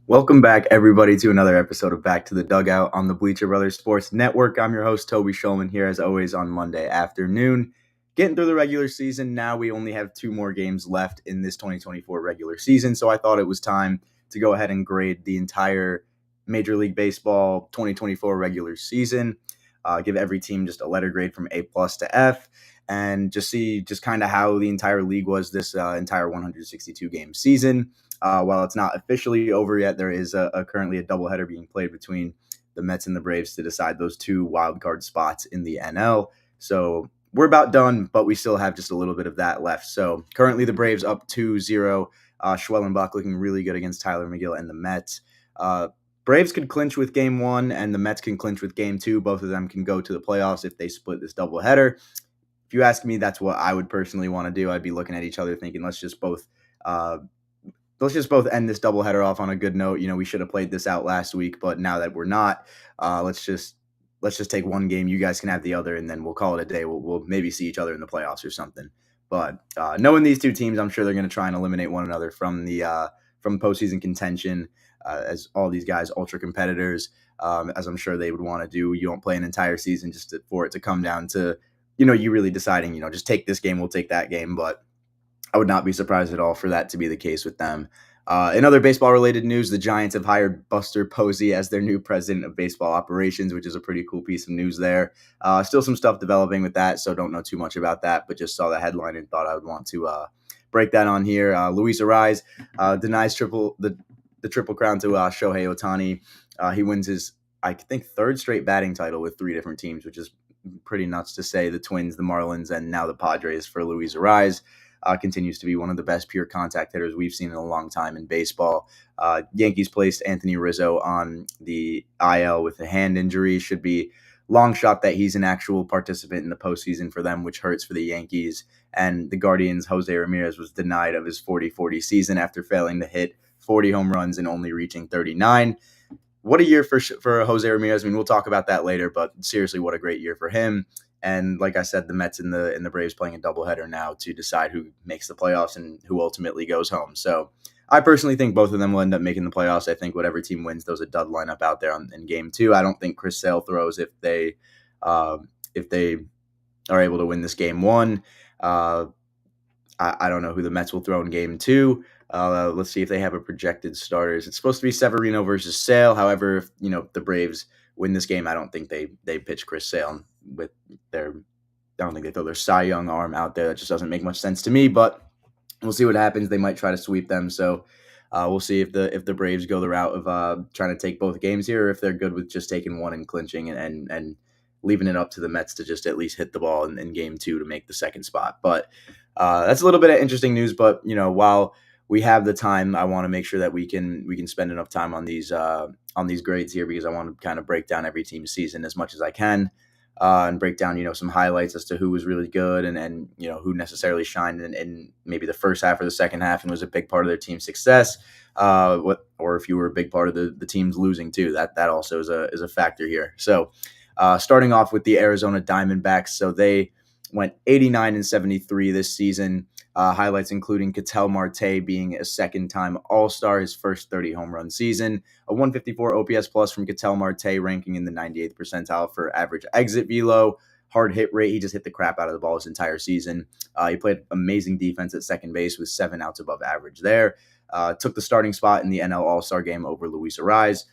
Welcome back, everybody, to another episode of Back to the Dugout on the Bleacher Brothers Sports Network. I'm your host, Toby Shulman, here as always on Monday afternoon. Getting through the regular season now, we only have two more games left in this 2024 regular season, so I thought it was time to go ahead and grade the entire Major League Baseball 2024 regular season. Give every team just a letter grade from A plus to F, and just see just kind of how the entire league was this entire 162 game season. While it's not officially over yet, there is currently a doubleheader being played between the Mets and the Braves to decide those two wild card spots in the NL. So we're about done, but we still have just a little bit of that left. So currently the Braves up 2-0. Schwellenbach looking really good against Tyler McGill and the Mets. Braves could clinch with game one, and the Mets can clinch with game two. Both of them can go to the playoffs if they split this doubleheader. If you ask me, that's what I would personally want to do. I'd be looking at each other thinking, let's just both end this doubleheader off on a good note. We should have played this out last week, but now that we're not, let's just take one game. You guys can have the other, and then we'll call it a day. We'll maybe see each other in the playoffs or something. But knowing these two teams, I'm sure they're going to try and eliminate one another from the from postseason contention. As all these guys, ultra competitors, as I'm sure they would want to do. You don't play an entire season just for it to come down to, you really deciding, just take this game, we'll take that game. But I would not be surprised at all for that to be the case with them. In other baseball-related news, the Giants have hired Buster Posey as their new president of baseball operations, which is a pretty cool piece of news there. Still some stuff developing with that, so don't know too much about that, but just saw the headline and thought I would want to break that on here. Luis Arraez denies the triple crown to Shohei Ohtani. He wins his, I think, third straight batting title with three different teams, which is pretty nuts to say. The Twins, the Marlins, and now the Padres for Luis Arraez. Continues to be one of the best pure contact hitters we've seen in a long time in baseball. Yankees placed Anthony Rizzo on the IL with a hand injury. Should be long shot that he's an actual participant in the postseason for them, which hurts for the Yankees. And the Guardians' Jose Ramirez was denied of his 40-40 season after failing to hit 40 home runs and only reaching 39. What a year for Jose Ramirez. I mean, we'll talk about that later, but seriously, what a great year for him. And like I said, the Mets and the Braves playing a doubleheader now to decide who makes the playoffs and who ultimately goes home. So I personally think both of them will end up making the playoffs. I think whatever team wins, there's a dud lineup out there in game two. I don't think Chris Sale throws if they are able to win this game one. I don't know who the Mets will throw in game two. Let's see if they have a projected starters. It's supposed to be Severino versus Sale. However, if the Braves win this game, I don't think they pitch Chris Sale with I don't think they throw their Cy Young arm out there. That just doesn't make much sense to me, but we'll see what happens. They might try to sweep them. So we'll see if the Braves go the route of trying to take both games here, or if they're good with just taking one and clinching and leaving it up to the Mets to just at least hit the ball in game two to make the second spot. But that's a little bit of interesting news. But while we have the time, I want to make sure that we can spend enough time on these grades here, because I want to kind of break down every team's season as much as I can. And break down, some highlights as to who was really good and who necessarily shined in maybe the first half or the second half and was a big part of their team's success. Or if you were a big part of the team's losing too, that also is a factor here. So starting off with the Arizona Diamondbacks, so they went 89-73 this season. Highlights including Ketel Marte being a second-time All-Star, his first 30 home run season, a 154 OPS plus from Ketel Marte, ranking in the 98th percentile for average exit velo, hard hit rate. He just hit the crap out of the ball his entire season. He played amazing defense at second base with 7 outs above average there. Took the starting spot in the NL All-Star game over Luis Arraez.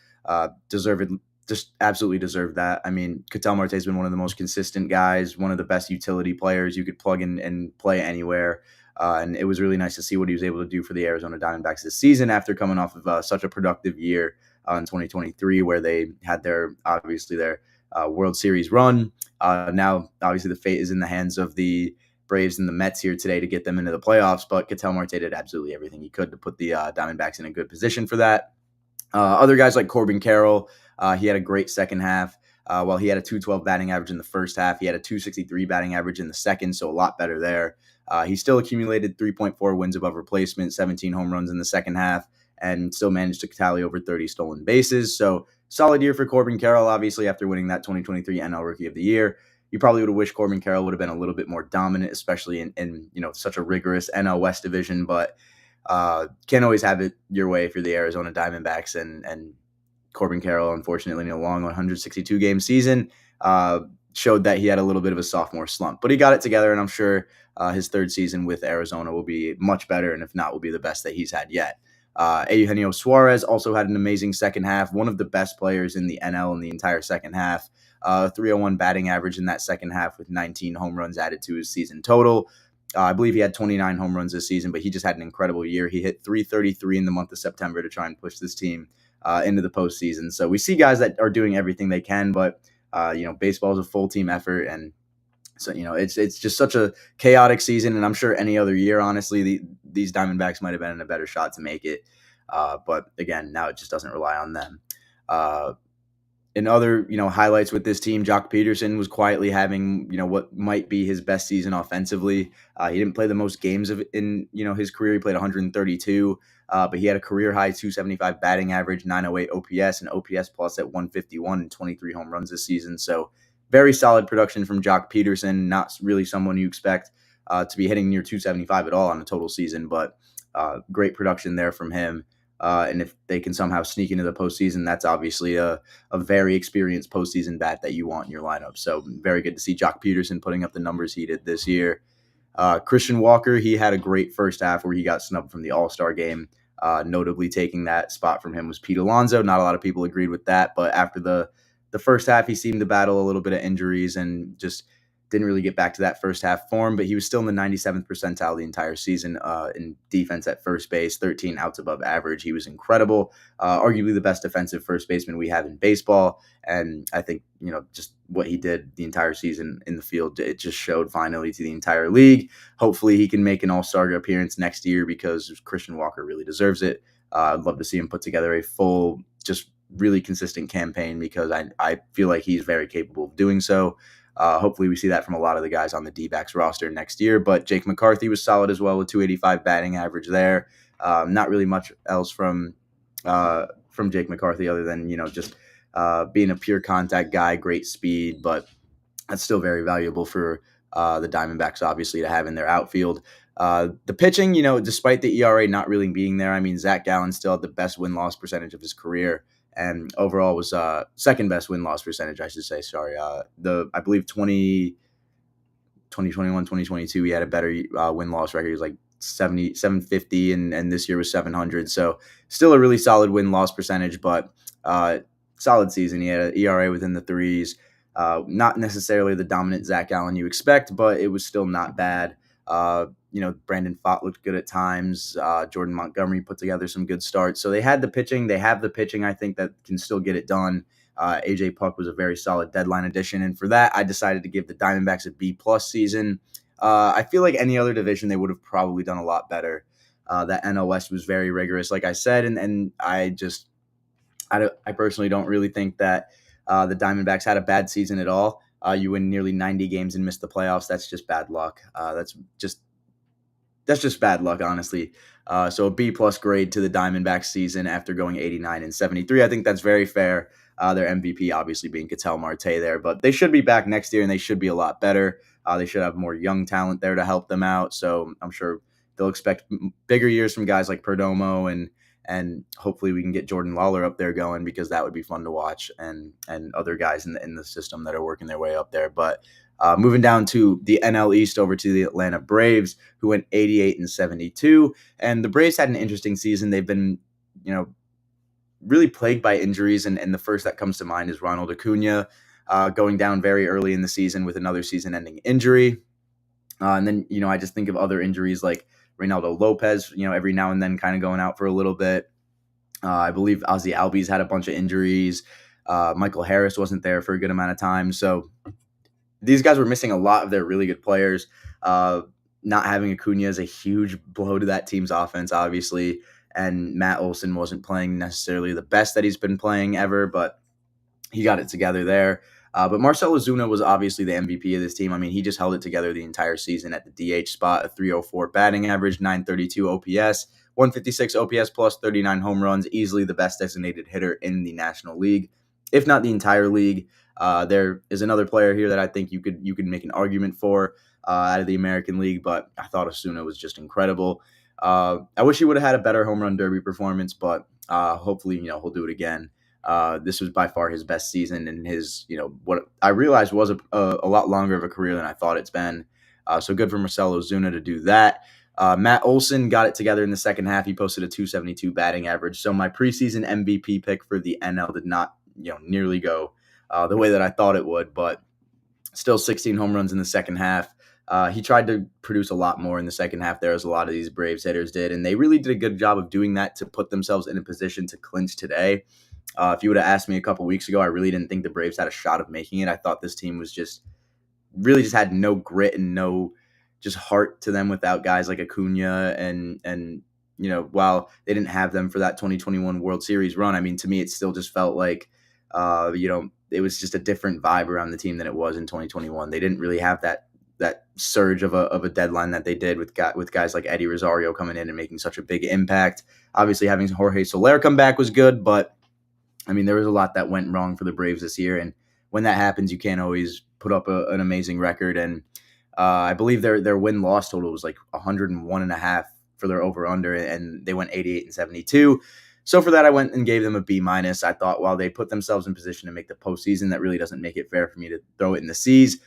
Just absolutely deserved that. I mean, Ketel Marte has been one of the most consistent guys, one of the best utility players you could plug in and play anywhere. And it was really nice to see what he was able to do for the Arizona Diamondbacks this season after coming off of such a productive year in 2023, where they had their World Series run. Now, obviously, the fate is in the hands of the Braves and the Mets here today to get them into the playoffs, but Ketel Marte did absolutely everything he could to put the Diamondbacks in a good position for that. Other guys like Corbin Carroll, he had a great second half. While he had a 212 batting average in the first half, he had a 263 batting average in the second, so a lot better there. He still accumulated 3.4 wins above replacement, 17 home runs in the second half, and still managed to tally over 30 stolen bases. So solid year for Corbin Carroll, obviously, after winning that 2023 NL Rookie of the Year. You probably would have wished Corbin Carroll would have been a little bit more dominant, especially in such a rigorous NL West division. But Can't always have it your way for the Arizona Diamondbacks, and Corbin Carroll, unfortunately, in a long 162 game season, uh, showed that he had a little bit of a sophomore slump, but he got it together, and I'm sure his third season with Arizona will be much better, and if not, will be the best that he's had yet. Eugenio Suarez also had an amazing second half, one of the best players in the NL in the entire second half. 301 batting average in that second half with 19 home runs added to his season total. I believe he had 29 home runs this season, but he just had an incredible year. He hit 333 in the month of September to try and push this team into the postseason. So we see guys that are doing everything they can, but baseball is a full team effort, and so it's just such a chaotic season. And I'm sure any other year, honestly, these Diamondbacks might have been in a better shot to make it. But again, now it just doesn't rely on them. Uh, in other, highlights with this team, Jock Peterson was quietly having, what might be his best season offensively. He didn't play the most games in his career. He played 132, but he had a career high 275 batting average, 908 OPS, and OPS plus at 151 and 23 home runs this season. So very solid production from Jock Peterson. Not really someone you expect to be hitting near 275 at all on the total season, but great production there from him. And if they can somehow sneak into the postseason, that's obviously a very experienced postseason bat that you want in your lineup. So very good to see Jock Peterson putting up the numbers he did this year. Christian Walker, he had a great first half where he got snubbed from the All-Star game. Notably taking that spot from him was Pete Alonso. Not a lot of people agreed with that, but after the first half, he seemed to battle a little bit of injuries and just didn't really get back to that first half form, but he was still in the 97th percentile the entire season in defense at first base, 13 outs above average. He was incredible, arguably the best defensive first baseman we have in baseball. And I think, just what he did the entire season in the field, it just showed finally to the entire league. Hopefully he can make an all-star appearance next year because Christian Walker really deserves it. I'd love to see him put together a full, just really consistent campaign because I feel like he's very capable of doing so. Hopefully we see that from a lot of the guys on the D-backs roster next year. But Jake McCarthy was solid as well with 285 batting average there. Not really much else from Jake McCarthy other than just being a pure contact guy, great speed, but that's still very valuable for the Diamondbacks, obviously, to have in their outfield. The pitching, despite the ERA not really being there, I mean, Zach Gallen still had the best win-loss percentage of his career, and overall was second best win-loss percentage, I should say. Sorry. I believe 2021, 2022, he had a better win-loss record. He was like 750, and this year was 700. So still a really solid win-loss percentage, but solid season. He had an ERA within the threes. Not necessarily the dominant Zach Allen you expect, but it was still not bad. Brandon Pfaadt looked good at times. Jordan Montgomery put together some good starts. So they had the pitching. They have the pitching, I think, that can still get it done. AJ Puck was a very solid deadline addition. And for that, I decided to give the Diamondbacks a B-plus season. I feel like any other division, they would have probably done a lot better. That NL West was very rigorous, like I said. And I personally don't really think that the Diamondbacks had a bad season at all. You win nearly 90 games and miss the playoffs. That's just bad luck. That's just bad luck, honestly. So a B-plus grade to the Diamondbacks season after going 89 and 73. I think that's very fair. Their MVP obviously being Ketel Marte there, but they should be back next year and they should be a lot better. They should have more young talent there to help them out. So I'm sure they'll expect bigger years from guys like Perdomo, and hopefully we can get Jordan Lawler up there going because that would be fun to watch, and other guys in the system that are working their way up there. But moving down to the NL East over to the Atlanta Braves, who went 88 and 72. And the Braves had an interesting season. They've been, really plagued by injuries. And the first that comes to mind is Ronald Acuna going down very early in the season with another season-ending injury. And then, I just think of other injuries like Reynaldo Lopez, every now and then kind of going out for a little bit. I believe Ozzy Albies had a bunch of injuries. Michael Harris wasn't there for a good amount of time. So these guys were missing a lot of their really good players. Not having Acuna is a huge blow to that team's offense, obviously. And Matt Olson wasn't playing necessarily the best that he's been playing ever, but he got it together there. But Marcell Ozuna was obviously the MVP of this team. I mean, he just held it together the entire season at the DH spot, a 304 batting average, 932 OPS, 156 OPS plus, 39 home runs, easily the best designated hitter in the National League, if not the entire league. There is another player here that I think you could make an argument for out of the American League, but I thought Ozuna was just incredible. I wish he would have had a better home run derby performance, but hopefully, he'll do it again. This was by far his best season, and his, what I realized was a lot longer of a career than I thought it's been. So good for Marcelo Zuna to do that. Matt Olson got it together in the second half. He posted a 272 batting average. So my preseason MVP pick for the NL did not, nearly go the way that I thought it would, but still 16 home runs in the second half. He tried to produce a lot more in the second half there, as a lot of these Braves hitters did, and they really did a good job of doing that to put themselves in a position to clinch today. If you would have asked me a couple weeks ago, I really didn't think the Braves had a shot of making it. I thought this team was just had no grit and no just heart to them without guys like Acuna and while they didn't have them for that 2021 World Series run, I mean, to me it still just felt like it was just a different vibe around the team than it was in 2021. They didn't really have that surge of a deadline that they did with guys like Eddie Rosario coming in and making such a big impact. Obviously, having Jorge Soler come back was good, but I mean, there was a lot that went wrong for the Braves this year, and when that happens, you can't always put up an amazing record. And I believe their win loss total was like 101 and a half for their over under, and they went 88 and 72. So for that, I went and gave them a B minus. I thought while they put themselves in position to make the postseason, that really doesn't make it fair for me to throw it in the C's.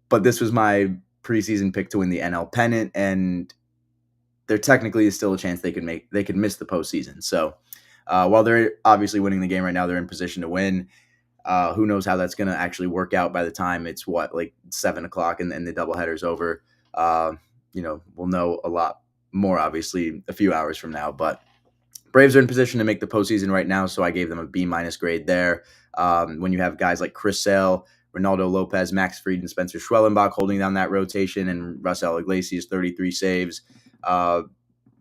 But this was my preseason pick to win the NL pennant, and there technically is still a chance they could miss the postseason. So while they're obviously winning the game right now, they're in position to win. Who knows how that's going to actually work out by the time it's like 7:00 and the doubleheader's over. We'll know a lot more obviously a few hours from now, but Braves are in position to make the postseason right now, so I gave them a B minus grade there. When you have guys like Chris Sale, Ronaldo Lopez, Max Fried, and Spencer Schwellenbach holding down that rotation, and Raisel Iglesias 33 saves.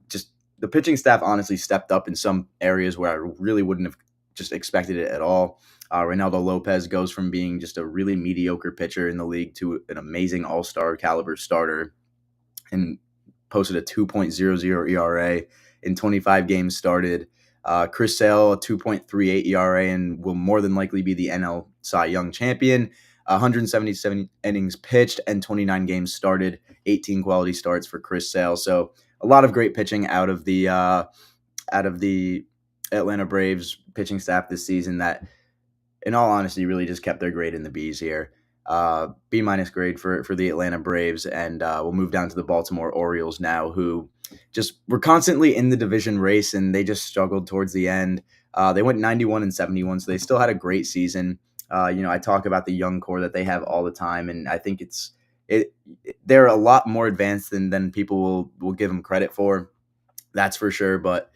Just the pitching staff honestly stepped up in some areas where I really wouldn't have just expected it at all. Ronaldo Lopez goes from being just a really mediocre pitcher in the league to an amazing all-star caliber starter, and posted a 2.00 ERA in 25 games started. Chris Sale, a 2.38 ERA, and will more than likely be the NL Cy Young champion. 177 innings pitched and 29 games started, 18 quality starts for Chris Sale. So a lot of great pitching out of the Atlanta Braves pitching staff this season that, in all honesty, really just kept their grade in the B's here. B minus grade for the Atlanta Braves, and we'll move down to the Baltimore Orioles now, who just were constantly in the division race, and they just struggled towards the end. They went 91 and 71, so they still had a great season. I talk about the young core that they have all the time, and I think they're a lot more advanced than people will give them credit for. That's for sure, but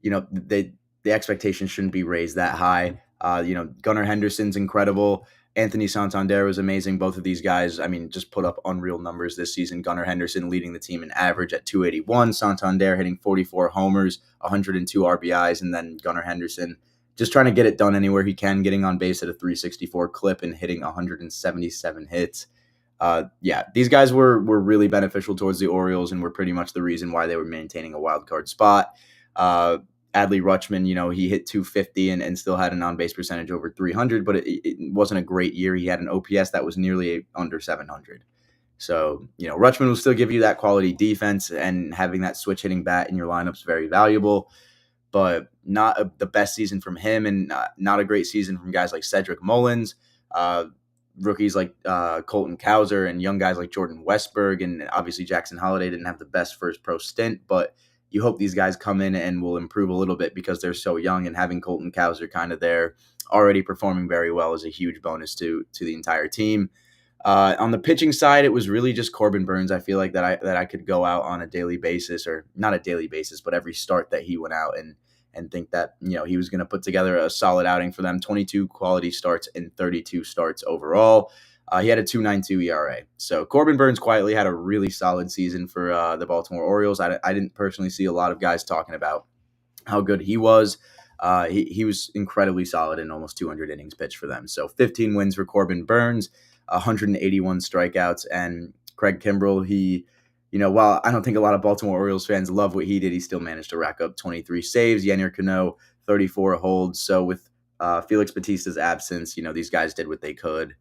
the expectations shouldn't be raised that high. Gunnar Henderson's incredible. Anthony Santander was amazing. Both of these guys, I mean, just put up unreal numbers this season. Gunnar Henderson leading the team in average at 281. Santander hitting 44 homers, 102 RBIs, and then Gunnar Henderson just trying to get it done anywhere he can, getting on base at a 364 clip and hitting 177 hits. These guys were really beneficial towards the Orioles and were pretty much the reason why they were maintaining a wild card spot. Adley Rutschman, he hit 250 and still had an on-base percentage over 300, but it wasn't a great year. He had an OPS that was nearly under 700. So, Rutschman will still give you that quality defense, and having that switch hitting bat in your lineup is very valuable, but not the best season from him, and not a great season from guys like Cedric Mullins, rookies like Colton Cowser, and young guys like Jordan Westberg, and obviously Jackson Holliday didn't have the best first pro stint, but you hope these guys come in and will improve a little bit because they're so young, and having Colton Cowser kind of there already performing very well is a huge bonus to the entire team. On the pitching side, it was really just Corbin Burns. I feel like that I could go out on a daily basis, or not a daily basis, but every start that he went out and think that he was going to put together a solid outing for them. 22 quality starts and 32 starts overall. He had a 2.92 ERA. So Corbin Burns quietly had a really solid season for the Baltimore Orioles. I didn't personally see a lot of guys talking about how good he was. He was incredibly solid in almost 200 innings pitched for them. So 15 wins for Corbin Burns, 181 strikeouts, and Craig Kimbrell, while I don't think a lot of Baltimore Orioles fans love what he did, he still managed to rack up 23 saves. Yennier Cano, 34 holds. So with Felix Bautista's absence, these guys did what they could.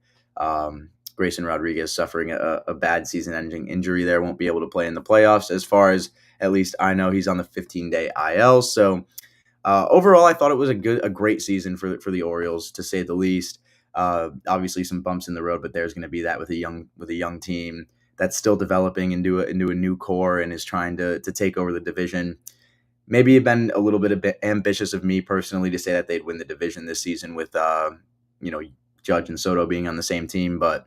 Grayson Rodriguez suffering a bad season-ending injury there, won't be able to play in the playoffs. As far as At least I know he's on the 15-day IL. So overall, I thought it was a great season for the Orioles, to say the least. Obviously, some bumps in the road, but there's going to be that with a young team that's still developing into a new core and is trying to take over the division. Maybe it been a little bit ambitious of me personally to say that they'd win the division this season with you know Judge and Soto being on the same team, but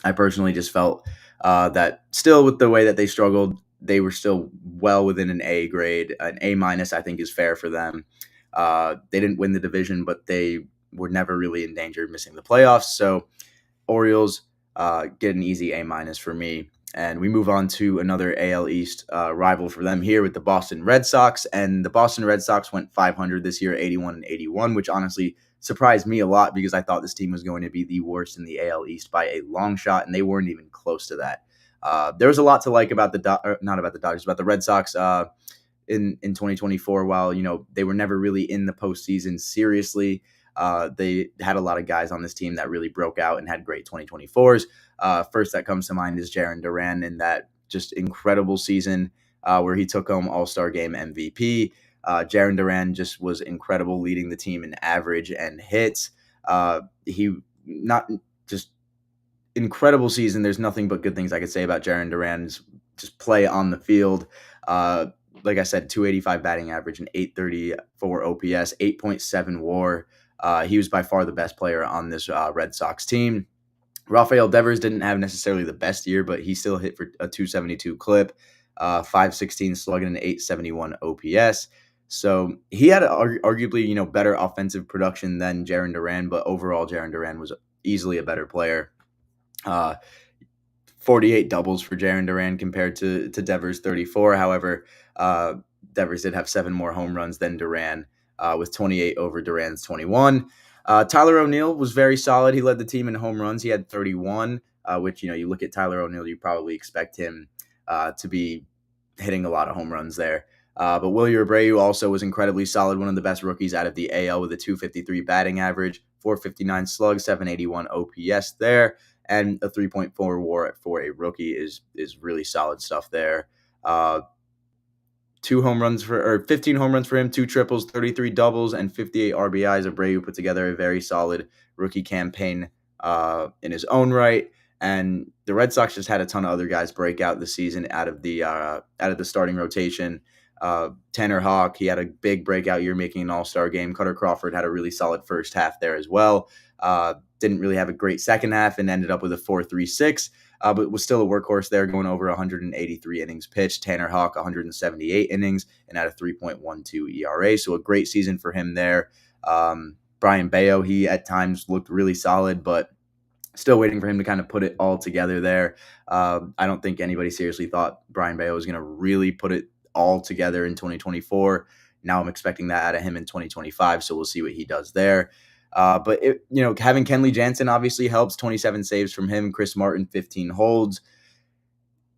I personally just felt that still with the way that they struggled, they were still well within an A grade. An A minus, I think, is fair for them. They didn't win the division, but they were never really in danger of missing the playoffs. So Orioles get an easy A minus for me. And we move on to another AL East rival for them here with the Boston Red Sox. And the Boston Red Sox went 500 this year, 81-81, which honestly surprised me a lot because I thought this team was going to be the worst in the AL East by a long shot, and they weren't even close to that. There was a lot to like about not about the Dodgers, about the Red Sox in 2024. While they were never really in the postseason seriously, they had a lot of guys on this team that really broke out and had great 2024s. First that comes to mind is Jarren Duran in that just incredible season where he took home All-Star Game MVP. Jarren Duran just was incredible, leading the team in average and hits. He not just incredible season. There's nothing but good things I could say about Jarren Duran's just play on the field. Like I said, 285 batting average and 834 OPS, 8.7 WAR. He was by far the best player on this Red Sox team. Rafael Devers didn't have necessarily the best year, but he still hit for a 272 clip, 516 slugging, and 871 OPS. So he had arguably better offensive production than Jarren Duran, but overall Jarren Duran was easily a better player. 48 doubles for Jarren Duran compared to Devers' 34. However, Devers did have 7 more home runs than Duran, with 28 over Duran's 21. Tyler O'Neill was very solid. He led the team in home runs. He had 31, which, you look at Tyler O'Neill, you probably expect him to be hitting a lot of home runs there. But Wilyer Abreu also was incredibly solid, one of the best rookies out of the AL with a 253 batting average, 459 slug, 781 OPS there, and a 3.4 WAR for a rookie is really solid stuff there. 15 home runs for him, 2 triples, 33 doubles, and 58 RBIs. Abreu put together a very solid rookie campaign in his own right. And the Red Sox just had a ton of other guys break out this season out of the starting rotation. Tanner Houck, he had a big breakout year, making an All-Star game. Cutter Crawford had a really solid first half there as well. Didn't really have a great second half and ended up with a 4.36, but was still a workhorse there, going over 183 innings pitched. Tanner Houck, 178 innings, and had a 3.12 ERA. So a great season for him there. Brian Bayo, he at times looked really solid, but still waiting for him to kind of put it all together there. I don't think anybody seriously thought Brian Bayo was going to really put it all together in 2024. Now I'm expecting that out of him in 2025, so we'll see what he does there. But having Kenley Jansen obviously helps. 27 saves from him. Chris Martin, 15 holds.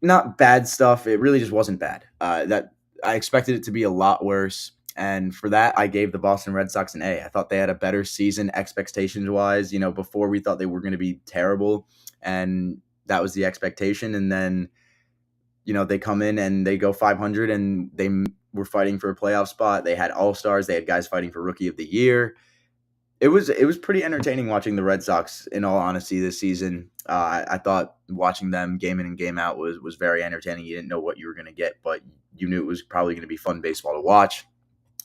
Not bad stuff. It really just wasn't bad. That I expected it to be a lot worse. And for that, I gave the Boston Red Sox an A. I thought they had a better season expectations-wise. Before we thought they were going to be terrible, and that was the expectation. And then, they come in and they go 500, and they were fighting for a playoff spot. They had all-stars. They had guys fighting for Rookie of the Year. It was pretty entertaining watching the Red Sox, in all honesty, this season. I thought watching them game in and game out was very entertaining. You didn't know what you were going to get, but you knew it was probably going to be fun baseball to watch.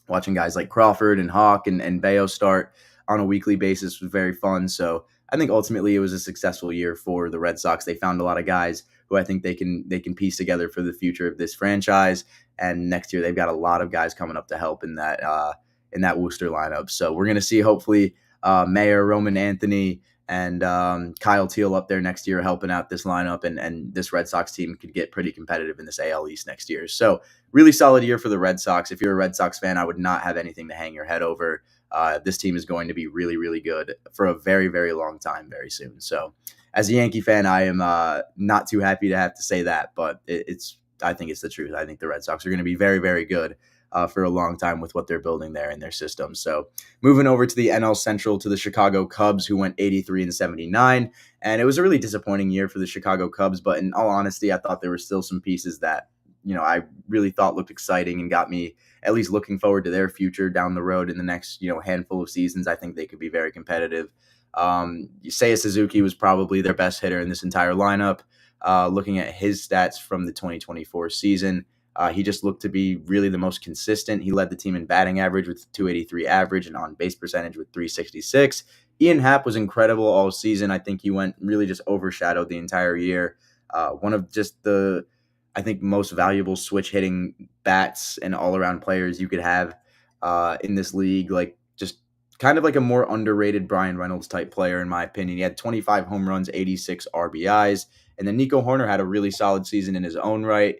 Watching guys like Crawford and Houck and Bayo start on a weekly basis was very fun. So I think ultimately it was a successful year for the Red Sox. They found a lot of guys who I think they can piece together for the future of this franchise. And next year they've got a lot of guys coming up to help in that Worcester lineup. So we're going to see hopefully Mayor, Roman Anthony, and Kyle Teal up there next year helping out this lineup, and this Red Sox team could get pretty competitive in this AL East next year. So really solid year for the Red Sox. If you're a Red Sox fan, I would not have anything to hang your head over. This team is going to be really, really good for a very, very long time very soon. So as a Yankee fan, I am not too happy to have to say that, but I think it's the truth. I think the Red Sox are going to be very, very good for a long time with what they're building there in their system. So moving over to the NL Central, to the Chicago Cubs, who went 83-79. And it was a really disappointing year for the Chicago Cubs. But in all honesty, I thought there were still some pieces that I really thought looked exciting and got me at least looking forward to their future down the road in the next, handful of seasons. I think they could be very competitive. Seiya Suzuki was probably their best hitter in this entire lineup. Looking at his stats from the 2024 season, he just looked to be really the most consistent. He led the team in batting average with 283 average and on base percentage with 366. Ian Happ was incredible all season. I think he went really just overshadowed the entire year. One of just the, I think, most valuable switch hitting bats and all around players you could have in this league. Like, just kind of like a more underrated Brian Reynolds type player, in my opinion. He had 25 home runs, 86 RBIs. And then Nico Horner had a really solid season in his own right.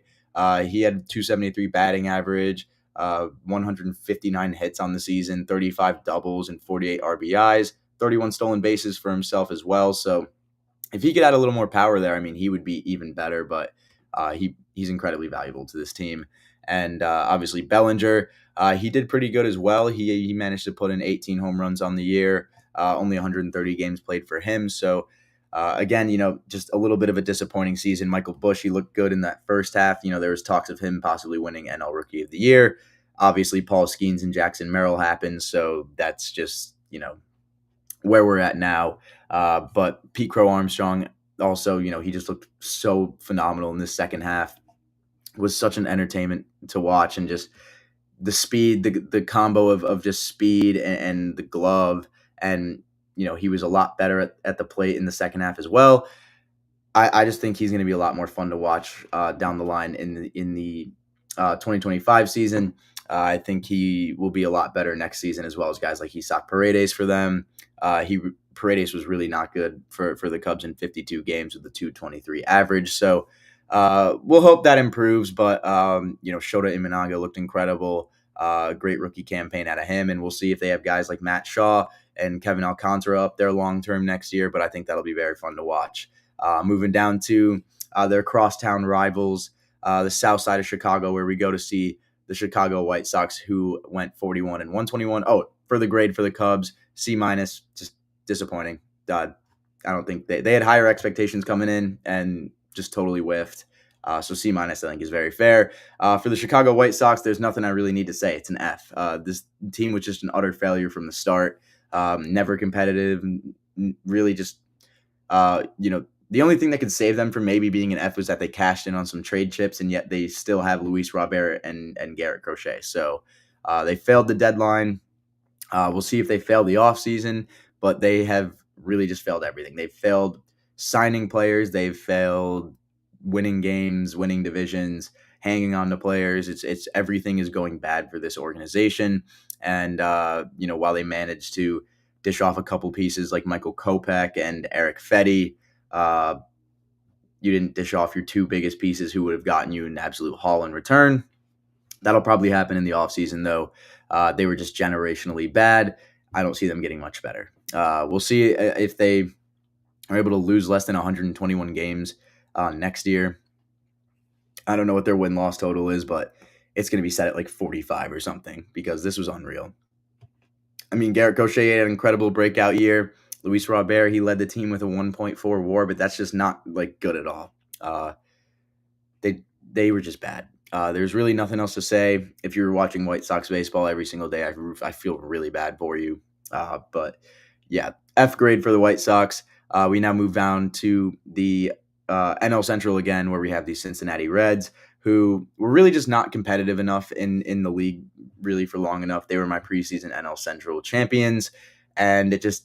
He had 273 batting average, 159 hits on the season, 35 doubles, and 48 RBIs, 31 stolen bases for himself as well. So if he could add a little more power there, I mean, he would be even better. But he's incredibly valuable to this team. And obviously Bellinger, he did pretty good as well. He managed to put in 18 home runs on the year, only 130 games played for him. So again, just a little bit of a disappointing season. Michael Busch, he looked good in that first half. There was talks of him possibly winning NL Rookie of the Year. Obviously, Paul Skeens and Jackson Merrill happened, so that's just where we're at now. But Pete Crow Armstrong also, he just looked so phenomenal in this second half. It was such an entertainment to watch, and just the speed, the combo of just speed and the glove, and he was a lot better at the plate in the second half as well. I just think he's going to be a lot more fun to watch down the line in the 2025 season. I think he will be a lot better next season, as well as guys like Isaac Paredes for them. Paredes was really not good for the Cubs in 52 games with the 223 average. So we'll hope that improves. But Shota Imanaga looked incredible. Great rookie campaign out of him, and we'll see if they have guys like Matt Shaw and Kevin Alcantara up there long term next year. But I think that'll be very fun to watch. Moving down to their crosstown rivals, the south side of Chicago, where we go to see the Chicago White Sox, who went 41 and 121. Oh, for the grade for the Cubs, C-, just disappointing. I don't think they had higher expectations coming in and just totally whiffed. So C-, I think, is very fair. For the Chicago White Sox, there's nothing I really need to say. It's an F. This team was just an utter failure from the start. Never competitive. Really just, the only thing that could save them from maybe being an F was that they cashed in on some trade chips, and yet they still have Luis Robert and Garrett Crochet. So they failed the deadline. We'll see if they fail the offseason, but they have really just failed everything. They've failed signing players. They've failed winning games, winning divisions, hanging on to players. It's everything is going bad for this organization. And, while they managed to dish off a couple pieces like Michael Kopech and Eric Fetty, you didn't dish off your two biggest pieces who would have gotten you an absolute haul in return. That'll probably happen in the offseason, though. They were just generationally bad. I don't see them getting much better. We'll see if they are able to lose less than 121 games next year. I don't know what their win-loss total is, but it's going to be set at like 45 or something, because this was unreal. I mean, Garrett Crochet had an incredible breakout year. Luis Robert, he led the team with a 1.4 WAR, but that's just not like good at all. They were just bad. There's really nothing else to say. If you're watching White Sox baseball every single day, I feel really bad for you. But yeah, F grade for the White Sox. We now move down to the NL Central again, where we have the Cincinnati Reds, who were really just not competitive enough in the league really for long enough. They were my preseason NL Central champions, and it just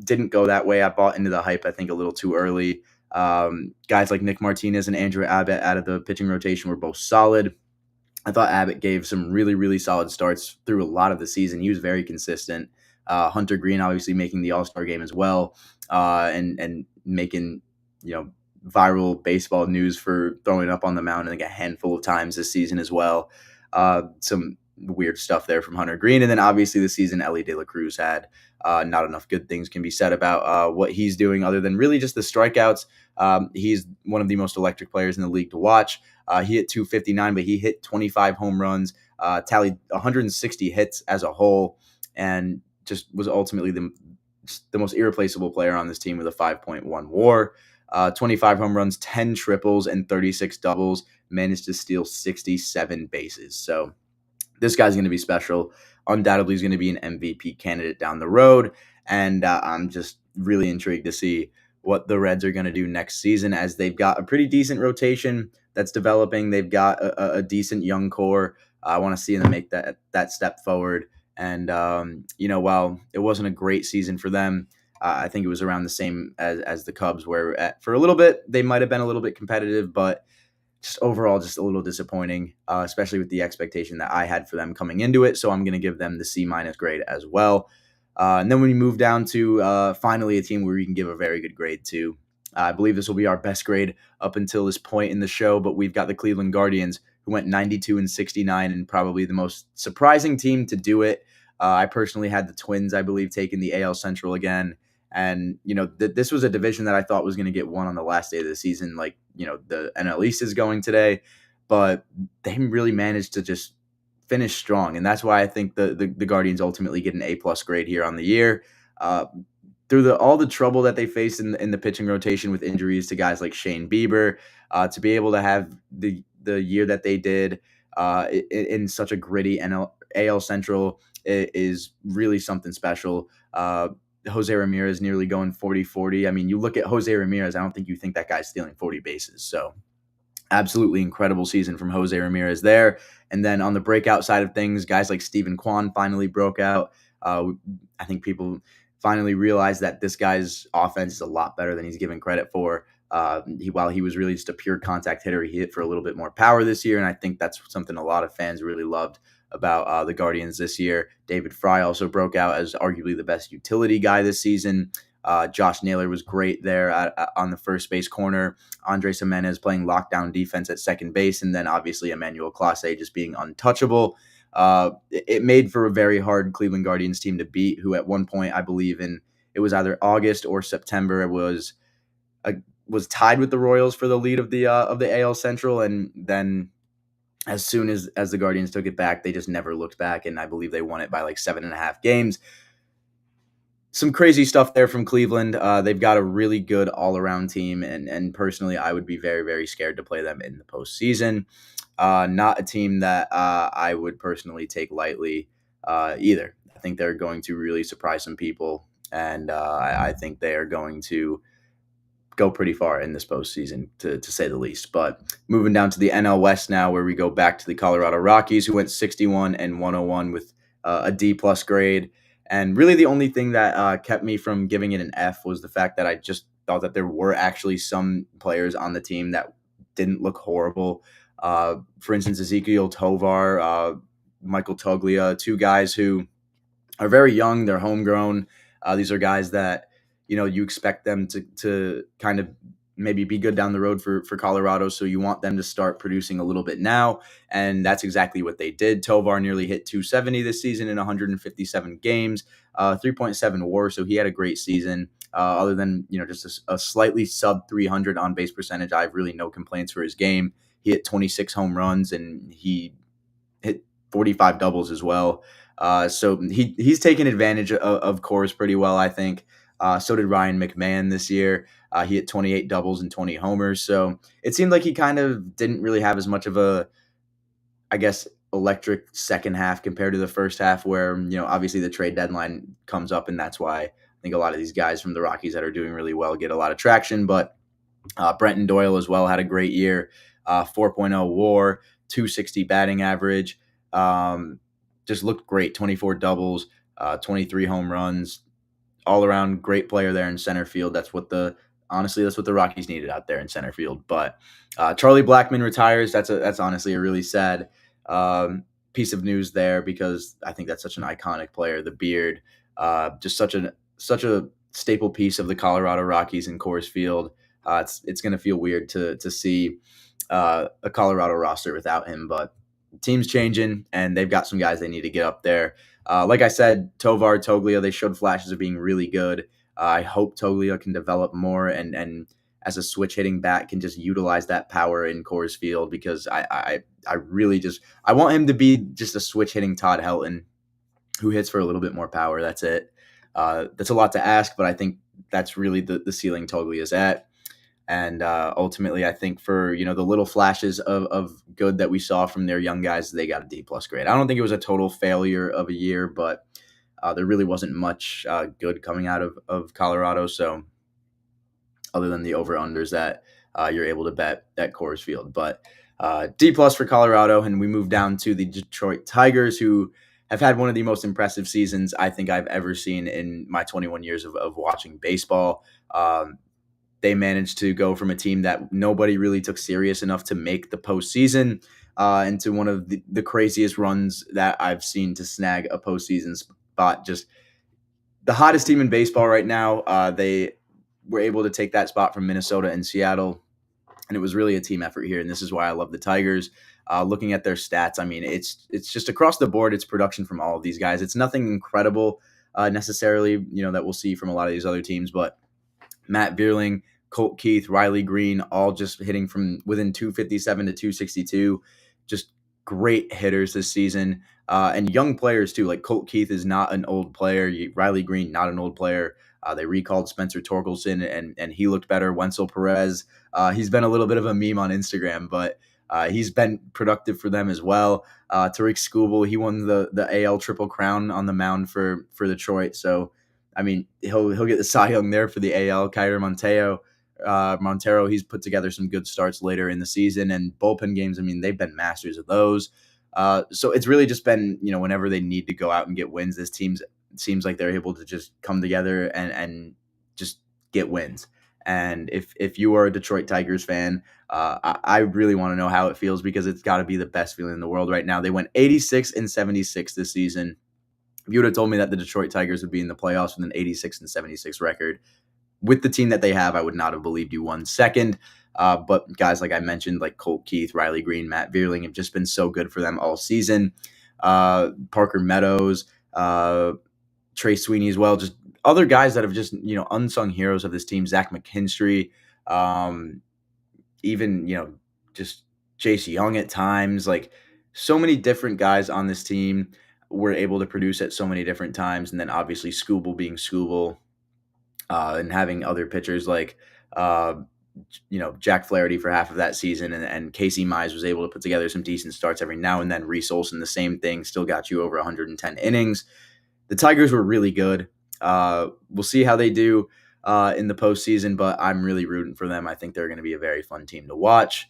didn't go that way. I bought into the hype, I think, a little too early. Guys like Nick Martinez and Andrew Abbott out of the pitching rotation were both solid. I thought Abbott gave some really, really solid starts through a lot of the season. He was very consistent. Hunter Green obviously making the All-Star game as well, and making, viral baseball news for throwing up on the mound, I think, a handful of times this season as well. Some weird stuff there from Hunter Green. And then obviously the season Ellie De La Cruz had. Not enough good things can be said about what he's doing other than really just the strikeouts. He's one of the most electric players in the league to watch. He hit 259, but he hit 25 home runs, tallied 160 hits as a whole, and just was ultimately the most irreplaceable player on this team with a 5.1 WAR. 25 home runs, 10 triples, and 36 doubles. Managed to steal 67 bases. So this guy's going to be special. Undoubtedly, he's going to be an MVP candidate down the road. And I'm just really intrigued to see what the Reds are going to do next season, as they've got a pretty decent rotation that's developing. They've got a decent young core. I want to see them make that step forward. And, while it wasn't a great season for them, I think it was around the same as the Cubs, where for a little bit, they might have been a little bit competitive, but just overall just a little disappointing, especially with the expectation that I had for them coming into it. So I'm going to give them the C- grade as well. And then when you move down to finally a team where you can give a very good grade to, I believe this will be our best grade up until this point in the show, but we've got the Cleveland Guardians, who went 92-69, and probably the most surprising team to do it. I personally had the Twins, I believe, taking the AL Central again. And, this was a division that I thought was going to get won on the last day of the season, like, the NL East is going today. But they really managed to just finish strong. And that's why I think the Guardians ultimately get an A-plus grade here on the year. Uh, through all the trouble that they faced in the pitching rotation with injuries to guys like Shane Bieber, to be able to have the year that they did in such a gritty AL Central is really something special. Jose Ramirez nearly going 40-40. I mean, you look at Jose Ramirez, I don't think you think that guy's stealing 40 bases. So absolutely incredible season from Jose Ramirez there. And then on the breakout side of things, guys like Steven Kwan finally broke out. I think people finally realized that this guy's offense is a lot better than he's given credit for. While he was really just a pure contact hitter, he hit for a little bit more power this year, and I think that's something a lot of fans really loved about the Guardians this year. David Fry also broke out as arguably the best utility guy this season. Josh Naylor was great there on the first base corner. Andres Jimenez playing lockdown defense at second base, and then obviously Emmanuel Clase just being untouchable. It made for a very hard Cleveland Guardians team to beat, who at one point, I believe it was either August or September, was tied with the Royals for the lead of the AL Central, and then as soon as the Guardians took it back, they just never looked back, and I believe they won it by like 7.5 games. Some crazy stuff there from Cleveland. They've got a really good all-around team, and personally, I would be very, very scared to play them in the postseason. Not a team that I would personally take lightly either. I think they're going to really surprise some people, and I think they are going to go pretty far in this postseason, to say the least. But moving down to the NL West now, where we go back to the Colorado Rockies, who went 61-101 with a D-plus grade. And really the only thing that kept me from giving it an F was the fact that I just thought that there were actually some players on the team that didn't look horrible. For instance, Ezekiel Tovar, Michael Toglia, two guys who are very young. They're homegrown. These are guys that, you expect them to kind of maybe be good down the road for Colorado. So you want them to start producing a little bit now. And that's exactly what they did. Tovar nearly hit 270 this season in 157 games, 3.7 WAR. So he had a great season. Other than, just a slightly sub 300 on base percentage, I have really no complaints for his game. He hit 26 home runs and he hit 45 doubles as well. So he's taken advantage of Coors pretty well, I think. So did Ryan McMahon this year. He hit 28 doubles and 20 homers. So it seemed like he kind of didn't really have as much of a, I guess, electric second half compared to the first half, where, obviously the trade deadline comes up, and that's why I think a lot of these guys from the Rockies that are doing really well get a lot of traction. But Brenton Doyle as well had a great year, 4.0 WAR, 260 batting average. Just looked great, 24 doubles, 23 home runs, all around great player there in center field. That's what the Rockies needed out there in center field. But Charlie Blackmon retires. That's honestly a really sad piece of news there, because I think that's such an iconic player. The beard, just such a staple piece of the Colorado Rockies in Coors Field. It's going to feel weird to see a Colorado roster without him, but team's changing, and they've got some guys they need to get up there. Like I said, Tovar, Toglia, they showed flashes of being really good. I hope Toglia can develop more and as a switch hitting bat can just utilize that power in Coors Field, because I really just I want him to be just a switch hitting Todd Helton who hits for a little bit more power. That's it. That's a lot to ask, but I think that's really the ceiling Toglia is at. And ultimately, I think for the little flashes of good that we saw from their young guys, they got a D plus grade. I don't think it was a total failure of a year, but there really wasn't much good coming out of Colorado. So other than the over unders that you're able to bet at Coors Field, but D plus for Colorado, and we move down to the Detroit Tigers, who have had one of the most impressive seasons I think I've ever seen in my 21 years of watching baseball. They managed to go from a team that nobody really took serious enough to make the postseason into one of the craziest runs that I've seen to snag a postseason spot. Just the hottest team in baseball right now. They were able to take that spot from Minnesota and Seattle, and it was really a team effort here. And this is why I love the Tigers. Looking at their stats, I mean, it's just across the board. It's production from all of these guys. It's nothing incredible necessarily, that we'll see from a lot of these other teams, but Matt Vierling, Colt Keith, Riley Green, all just hitting from within 257 to 262. Just great hitters this season. And young players, too. Like Colt Keith is not an old player. Riley Green, not an old player. They recalled Spencer Torkelson, and he looked better. Wenzel Perez, he's been a little bit of a meme on Instagram, but he's been productive for them as well. Tariq Skubal, he won the AL Triple Crown on the mound for Detroit. So, I mean, he'll get the Cy Young there for the AL. Kyler Montero, he's put together some good starts later in the season, and bullpen games, I mean, they've been masters of those. So it's really just been, whenever they need to go out and get wins, this team seems like they're able to just come together and just get wins. And if you are a Detroit Tigers fan, I really want to know how it feels, because it's got to be the best feeling in the world right now. They went 86-76 this season. If you would have told me that the Detroit Tigers would be in the playoffs with an 86-76 record with the team that they have, I would not have believed you 1 second. But guys, like I mentioned, like Colt Keith, Riley Green, Matt Vierling have just been so good for them all season. Parker Meadows, Trey Sweeney as well. Just other guys that have just, unsung heroes of this team. Zach McKinstry, even, just Jace Young at times. Like so many different guys on this team were able to produce at so many different times. And then obviously Skubal being Skubal, and having other pitchers like, Jack Flaherty for half of that season, and Casey Mize was able to put together some decent starts every now and then. Reese Olson, the same thing, still got you over 110 innings. The Tigers were really good. We'll see how they do in the postseason, but I'm really rooting for them. I think they're going to be a very fun team to watch.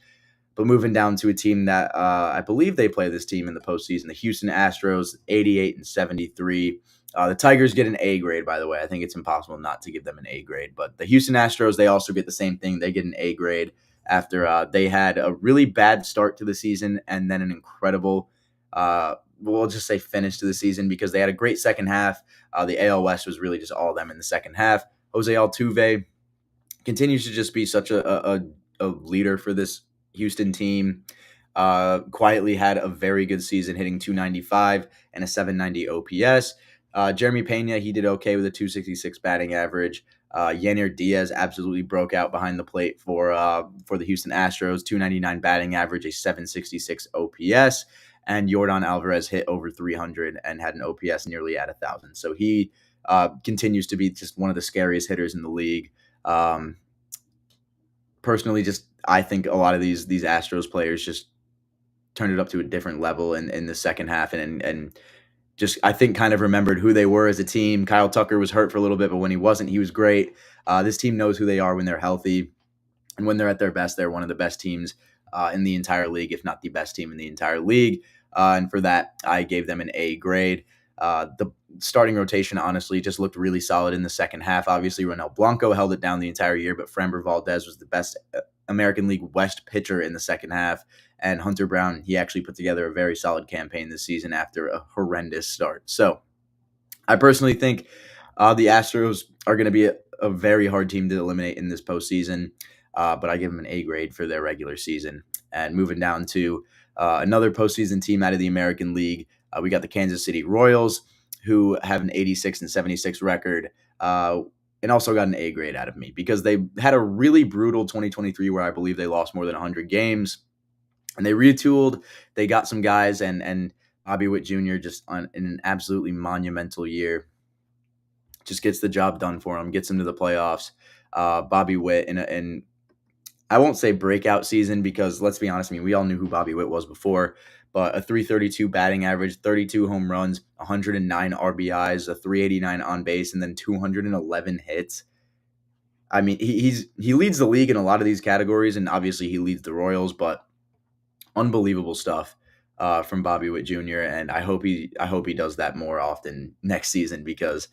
But moving down to a team that I believe they play this team in the postseason, the Houston Astros, 88-73. The Tigers get an A grade, by the way. I think it's impossible not to give them an A grade. But the Houston Astros, they also get the same thing. They get an A grade after they had a really bad start to the season and then an incredible, we'll just say finish to the season, because they had a great second half. The AL West was really just all of them in the second half. Jose Altuve continues to just be such a leader for this Houston team. Quietly had a very good season, hitting 295 and a 790 OPS. Jeremy Pena, he did okay with a 266 batting average. Yanir Diaz absolutely broke out behind the plate for the Houston Astros, 299 batting average, a 766 OPS. And Yordan Alvarez hit over 300 and had an OPS nearly at 1,000. So he continues to be just one of the scariest hitters in the league. Personally, just I think a lot of these Astros players just turned it up to a different level in the second half, and just I think kind of remembered who they were as a team. Kyle Tucker was hurt for a little bit, but when he wasn't, he was great. This team knows who they are when they're healthy, and when they're at their best, they're one of the best teams in the entire league, if not the best team in the entire league. And for that, I gave them an A grade. The starting rotation, honestly, just looked really solid in the second half. Obviously, Ronel Blanco held it down the entire year, but Framber Valdez was the best American League West pitcher in the second half. And Hunter Brown, he actually put together a very solid campaign this season after a horrendous start. So I personally think the Astros are going to be a very hard team to eliminate in this postseason, but I give them an A grade for their regular season. And moving down to another postseason team out of the American League, we got the Kansas City Royals, who have an 86-76 record, and also got an A grade out of me, because they had a really brutal 2023 where I believe they lost more than 100 games, and they retooled. They got some guys, and Bobby Witt Jr. just in an absolutely monumental year just gets the job done for him, gets him to the playoffs. Bobby Witt, and I won't say breakout season because let's be honest, I mean, we all knew who Bobby Witt was before, but a 332 batting average, 32 home runs, 109 RBIs, a 389 on base, and then 211 hits. I mean, he leads the league in a lot of these categories, and obviously he leads the Royals, but unbelievable stuff from Bobby Witt Jr. And I hope he does that more often next season because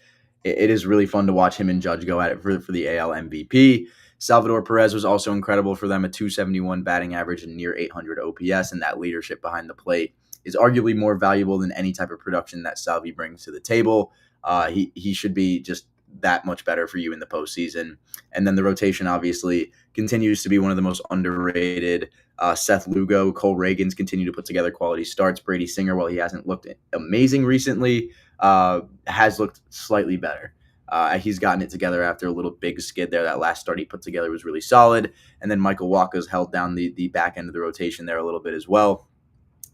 it is really fun to watch him and Judge go at it for the AL MVP. Salvador Perez was also incredible for them, a 271 batting average and near 800 OPS, and that leadership behind the plate is arguably more valuable than any type of production that Salvi brings to the table. He should be just that much better for you in the postseason. And then the rotation obviously continues to be one of the most underrated. Seth Lugo, Cole Reagans continue to put together quality starts. Brady Singer, while he hasn't looked amazing recently, has looked slightly better. He's gotten it together after a little big skid there. That last start he put together was really solid. And then Michael Walker's held down the back end of the rotation there a little bit as well.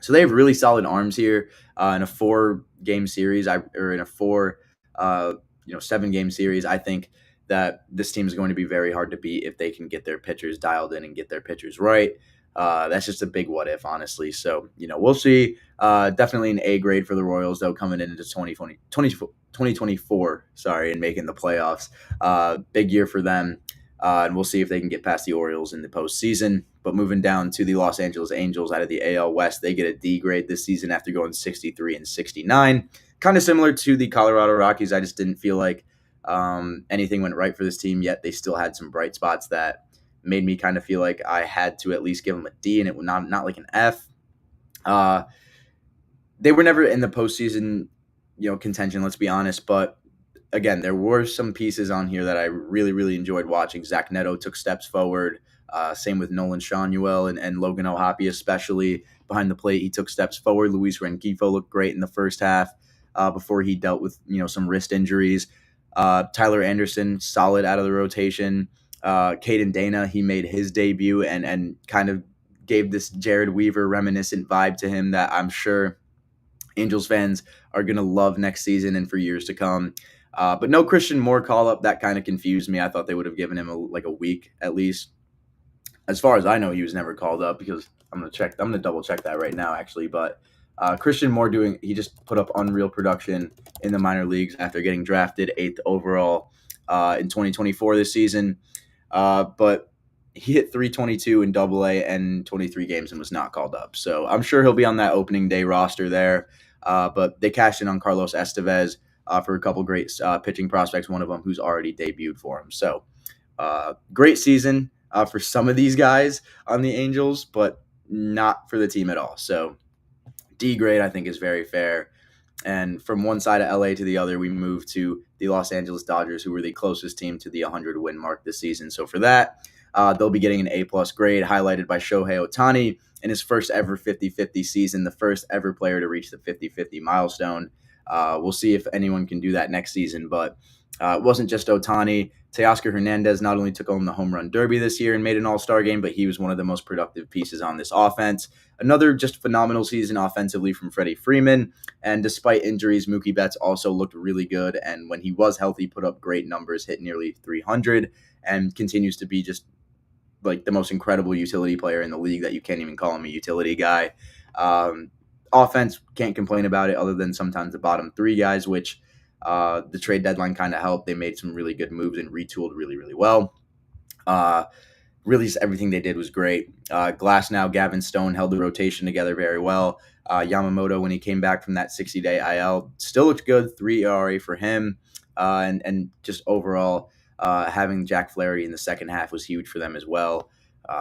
So they have really solid arms here in a 4-game series, or in a 7-game series. I think that this team is going to be very hard to beat if they can get their pitchers dialed in and get their pitchers right. That's just a big what if, honestly. So, we'll see. Definitely an A grade for the Royals, though, coming into 2024, and making the playoffs. Big year for them. And we'll see if they can get past the Orioles in the postseason. But moving down to the Los Angeles Angels out of the AL West, they get a D grade this season after going 63 and 69. Kind of similar to the Colorado Rockies. I just didn't feel like anything went right for this team, yet they still had some bright spots that made me kind of feel like I had to at least give them a D, and it was not like an F. They were never in the postseason, contention, let's be honest, but again, there were some pieces on here that I really, really enjoyed watching. Zach Neto took steps forward. Same with Nolan Shanuel and Logan O'Hoppe, especially behind the plate. He took steps forward. Luis Rengifo looked great in the first half before he dealt with some wrist injuries. Tyler Anderson, solid out of the rotation. Caden Dana, he made his debut and kind of gave this Jared Weaver reminiscent vibe to him that I'm sure Angels fans are going to love next season and for years to come. But no Christian Moore call-up. That kind of confused me. I thought they would have given him a week at least. As far as I know, he was never called up because I'm going to double check that right now, actually. But Christian Moore he just put up unreal production in the minor leagues after getting drafted 8th overall in 2024 this season. But he hit 322 in Double-A and 23 games and was not called up. So I'm sure he'll be on that opening day roster there. But they cashed in on Carlos Estevez for a couple great pitching prospects, one of them who's already debuted for him. So great season for some of these guys on the Angels, but not for the team at all. So D grade, I think, is very fair. And from one side of LA to the other, we move to the Los Angeles Dodgers, who were the closest team to the 100-win mark this season. So for that, they'll be getting an A-plus grade, highlighted by Shohei Ohtani in his first ever 50-50 season, the first ever player to reach the 50-50 milestone. We'll see if anyone can do that next season, but it wasn't just Ohtani. Teoscar Hernandez not only took home the home run derby this year and made an all-star game, but he was one of the most productive pieces on this offense. Another just phenomenal season offensively from Freddie Freeman. And despite injuries, Mookie Betts also looked really good. And when he was healthy, put up great numbers, hit nearly 300, and continues to be just like the most incredible utility player in the league that you can't even call him a utility guy. Offense, can't complain about it other than sometimes the bottom three guys, which the trade deadline kind of helped. They made some really good moves and retooled really, really well. Really, everything they did was great. Glasnow, Gavin Stone held the rotation together very well. Yamamoto, when he came back from that 60-day IL, still looked good. 3 ERA for him. And just overall, having Jack Flaherty in the second half was huge for them as well.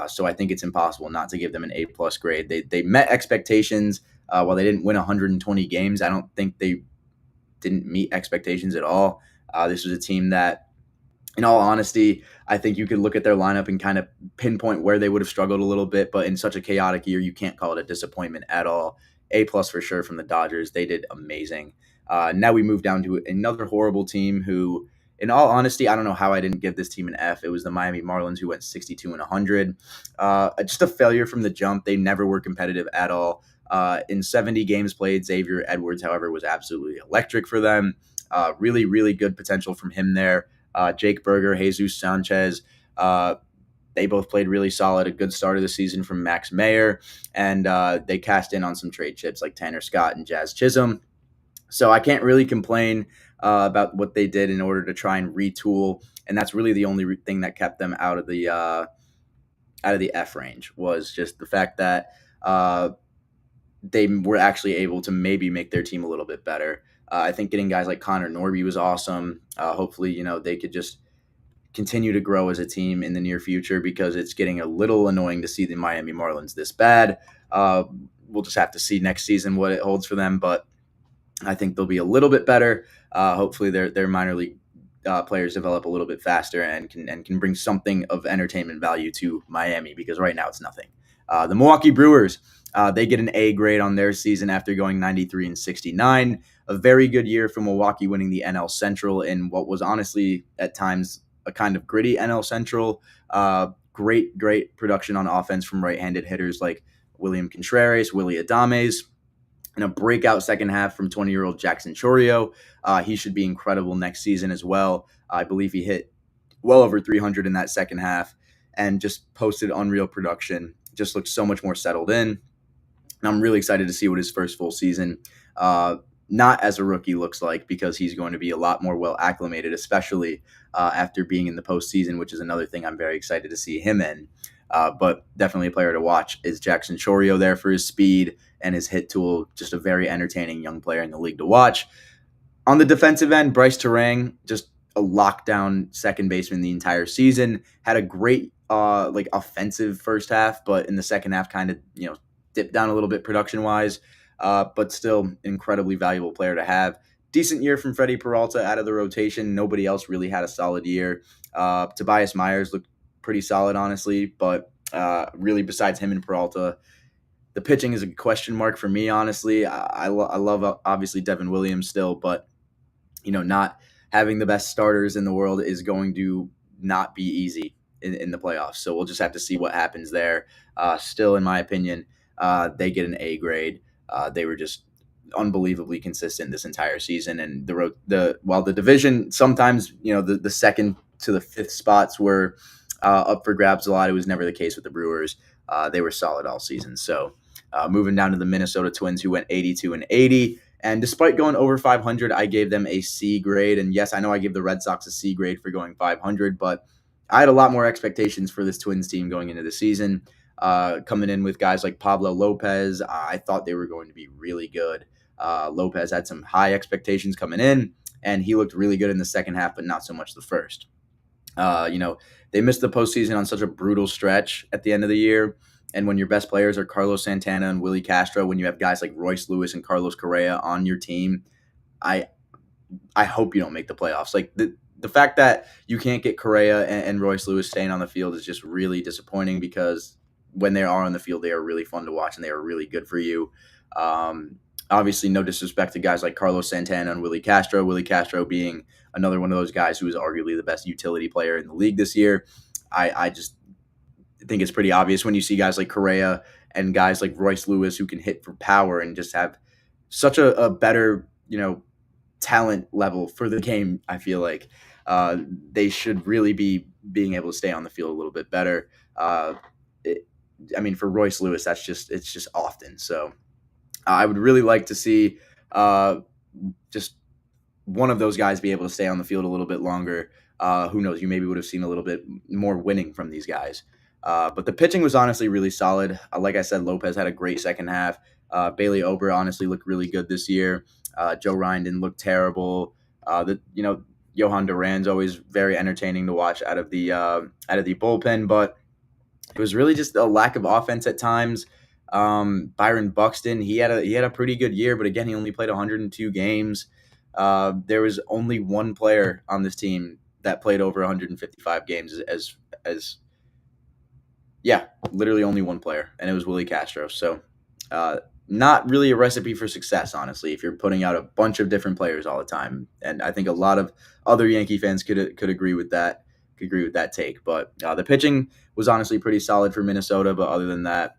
So I think it's impossible not to give them an A-plus grade. They met expectations. While they didn't win 120 games, I don't think they didn't meet expectations at all. This was a team that, in all honesty, I think you could look at their lineup and kind of pinpoint where they would have struggled a little bit, but in such a chaotic year, you can't call it a disappointment at all. A-plus for sure from the Dodgers. They did amazing. Now we move down to another horrible team who, in all honesty, I don't know how I didn't give this team an F. It was the Miami Marlins, who went 62 and 100. Just a failure from the jump. They never were competitive at all. In 70 games played, Xavier Edwards, however, was absolutely electric for them. Really, really good potential from him there. Jake Berger, Jesus Sanchez, they both played really solid. A good start of the season from Max Mayer, and they cast in on some trade chips like Tanner Scott and Jazz Chisholm. So I can't really complain about what they did in order to try and retool, and that's really the only thing that kept them out of the F range was just the fact that uh, they were actually able to maybe make their team a little bit better. I think getting guys like Connor Norby was awesome. Hopefully, they could just continue to grow as a team in the near future because it's getting a little annoying to see the Miami Marlins this bad. We'll just have to see next season what it holds for them, but I think they'll be a little bit better. Hopefully, their minor league players develop a little bit faster and can bring something of entertainment value to Miami because right now it's nothing. The Milwaukee Brewers, they get an A grade on their season after going 93-69. A very good year for Milwaukee, winning the NL Central in what was honestly at times a kind of gritty NL Central. Great production on offense from right-handed hitters like William Contreras, Willie Adames, and a breakout second half from 20-year-old Jackson Chorio. He should be incredible next season as well. I believe he hit well over 300 in that second half and just posted unreal production. Just looks so much more settled in. And I'm really excited to see what his first full season, not as a rookie, looks like because he's going to be a lot more well acclimated, especially after being in the postseason, which is another thing I'm very excited to see him in. But definitely a player to watch is Jackson Chorio there for his speed and his hit tool. Just a very entertaining young player in the league to watch. On the defensive end, Bryce Terang, just a lockdown second baseman the entire season. Had a great offensive first half, but in the second half kind of dipped down a little bit production wise. But still incredibly valuable player to have. Decent year from Freddie Peralta out of the rotation. Nobody else really had a solid year. Tobias Myers looked pretty solid, honestly, but really besides him and Peralta, the pitching is a question mark for me, honestly. I love, obviously, Devin Williams still, but, not having the best starters in the world is going to not be easy in the playoffs. So we'll just have to see what happens there. Still, in my opinion, they get an A grade. They were just unbelievably consistent this entire season, and while the division sometimes the second to the fifth spots were up for grabs a lot, it was never the case with the Brewers. They were solid all season. So moving down to the Minnesota Twins, who went 82-80. And despite going over 500, I gave them a C grade. And yes, I know I gave the Red Sox a C grade for going 500, but I had a lot more expectations for this Twins team going into the season. Coming in with guys like Pablo Lopez, I thought they were going to be really good. Lopez had some high expectations coming in, and he looked really good in the second half, but not so much the first. They missed the postseason on such a brutal stretch at the end of the year. And when your best players are Carlos Santana and Willie Castro, when you have guys like Royce Lewis and Carlos Correa on your team, I hope you don't make the playoffs. Like the fact that you can't get Correa and Royce Lewis staying on the field is just really disappointing because when they are on the field, they are really fun to watch and they are really good for you. Obviously, no disrespect to guys like Carlos Santana and Willie Castro. Willie Castro being another one of those guys who is arguably the best utility player in the league this year. I just think it's pretty obvious when you see guys like Correa and guys like Royce Lewis who can hit for power and just have such a better, talent level for the game. I feel like they should really be being able to stay on the field a little bit better. For Royce Lewis, it's just often. So I would really like to see just one of those guys be able to stay on the field a little bit longer. Who knows? You maybe would have seen a little bit more winning from these guys. But the pitching was honestly really solid. Like I said, Lopez had a great second half. Bailey Ober honestly looked really good this year. Joe Ryan didn't look terrible. Johan Duran's always very entertaining to watch out of the bullpen, but it was really just a lack of offense at times. Byron Buxton, he had a pretty good year, but again, he only played 102 games. There was only one player on this team that played over 155 games literally only one player, and it was Willie Castro. So not really a recipe for success, honestly, if you're putting out a bunch of different players all the time. And I think a lot of other Yankee fans could agree with that. Take. But the pitching was honestly pretty solid for Minnesota, but other than that,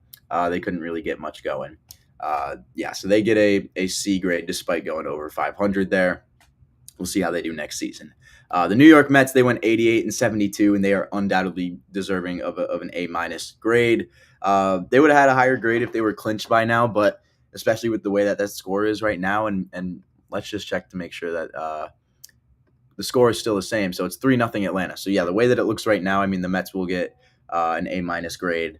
they couldn't really get much going. So they get a C grade despite going over 500 there. we'll see how they do next season. The New York Mets, they went 88 and 72, and they are undoubtedly deserving of an A minus grade. They would have had a higher grade if they were clinched by now, but especially with the way that score is right now, and let's just check to make sure that the score is still the same. So it's 3-0 Atlanta. So yeah, the way that it looks right now, I mean, the Mets will get an A minus grade.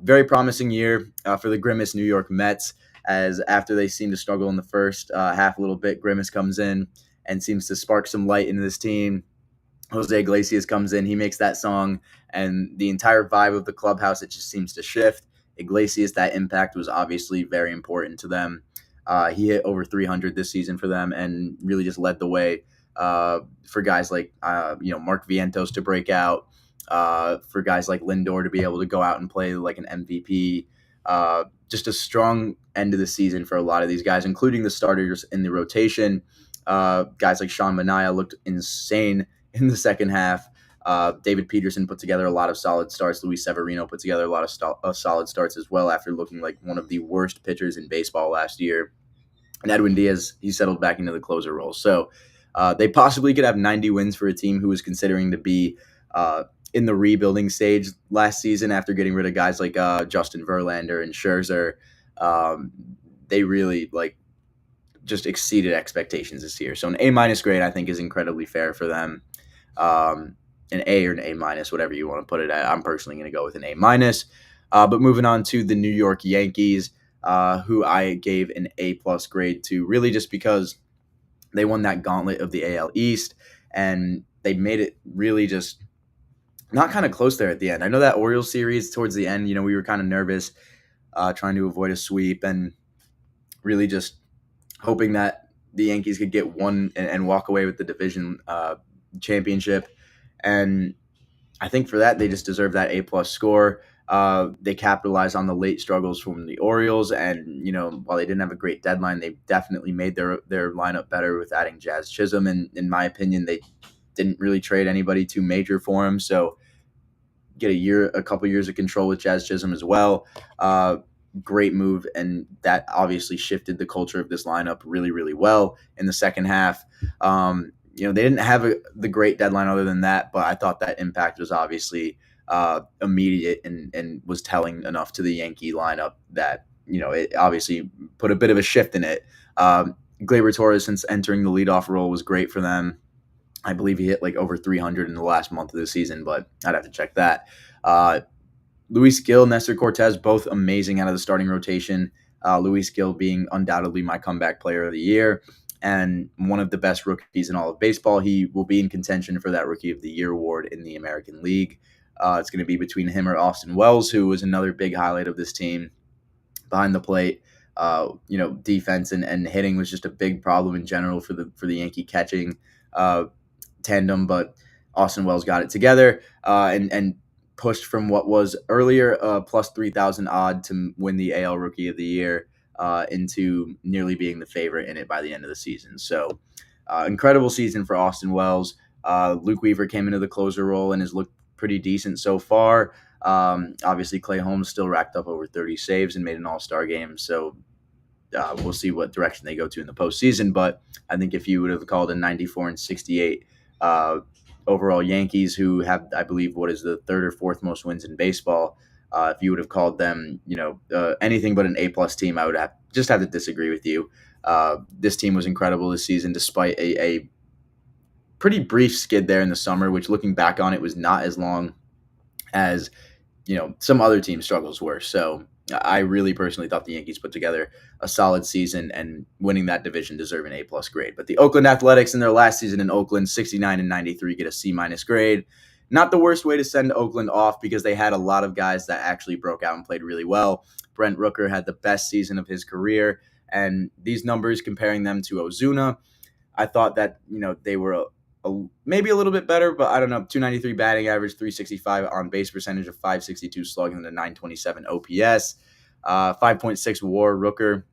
Very promising year for the Grimace New York Mets, as after they seem to struggle in the first half a little bit, Grimace comes in and seems to spark some light into this team. Jose Iglesias comes in, he makes that song, and the entire vibe of the clubhouse, it just seems to shift. Iglesias, that impact was obviously very important to them. He hit over 300 this season for them and really just led the way for guys like Mark Vientos to break out, for guys like Lindor to be able to go out and play like an MVP. Just a strong end of the season for a lot of these guys, including the starters in the rotation. Guys like Sean Manaea looked insane in the second half. David Peterson put together a lot of solid starts. Luis Severino put together a lot of solid starts as well after looking like one of the worst pitchers in baseball last year. And Edwin Diaz, he settled back into the closer role. So they possibly could have 90 wins for a team who was considering to be in the rebuilding stage last season after getting rid of guys like Justin Verlander and Scherzer. They really just exceeded expectations this year. So an A minus grade, I think, is incredibly fair for them. An A or an A minus, whatever you want to put it at. I'm personally going to go with an A minus. But moving on to the New York Yankees, who I gave an A plus grade to, really just because they won that gauntlet of the AL East, and they made it really just not kind of close there at the end. I know that Orioles series towards the end, we were kind of nervous, trying to avoid a sweep, and really just hoping that the Yankees could get one and walk away with the division championship. And I think for that, they just deserve that A plus score. They capitalized on the late struggles from the Orioles, and while they didn't have a great deadline, they definitely made their lineup better with adding Jazz Chisholm. And in my opinion, they didn't really trade anybody too major for him, so get a couple years of control with Jazz Chisholm as well. Great move, and that obviously shifted the culture of this lineup really, really well in the second half. They didn't have the great deadline other than that, but I thought that impact was obviously immediate and was telling enough to the Yankee lineup that it obviously put a bit of a shift in it. Gleyber Torres, since entering the leadoff role, was great for them. I believe he hit like over 300 in the last month of the season, but I'd have to check that. Luis Gil, Nestor Cortez, both amazing out of the starting rotation. Luis Gil being undoubtedly my comeback player of the year and one of the best rookies in all of baseball. He will be in contention for that Rookie of the Year award in the American League. It's going to be between him or Austin Wells, who was another big highlight of this team. Behind the plate, defense and hitting was just a big problem in general for the Yankee catching tandem, but Austin Wells got it together and pushed from what was earlier plus 3,000 odd to win the AL Rookie of the Year into nearly being the favorite in it by the end of the season. So incredible season for Austin Wells. Luke Weaver came into the closer role and has looked pretty decent so far. Obviously, Clay Holmes still racked up over 30 saves and made an all-star game. So we'll see what direction they go to in the postseason. But I think if you would have called a 94 and 68 overall Yankees, who have, I believe, what is the third or fourth most wins in baseball, if you would have called them, anything but an A-plus team, I would have to disagree with you. This team was incredible this season, despite a pretty brief skid there in the summer, which looking back on it was not as long as, some other team struggles were. So I really personally thought the Yankees put together a solid season, and winning that division deserve an A-plus grade. But the Oakland Athletics in their last season in Oakland, 69 and 93, get a C-minus grade. Not the worst way to send Oakland off, because they had a lot of guys that actually broke out and played really well. Brent Rooker had the best season of his career, and these numbers, comparing them to Ozuna, I thought that they were maybe a little bit better, but I don't know. 293 batting average, 365 on base percentage, of 562 slugging, and a 927 OPS, 5.6 WAR. Rooker,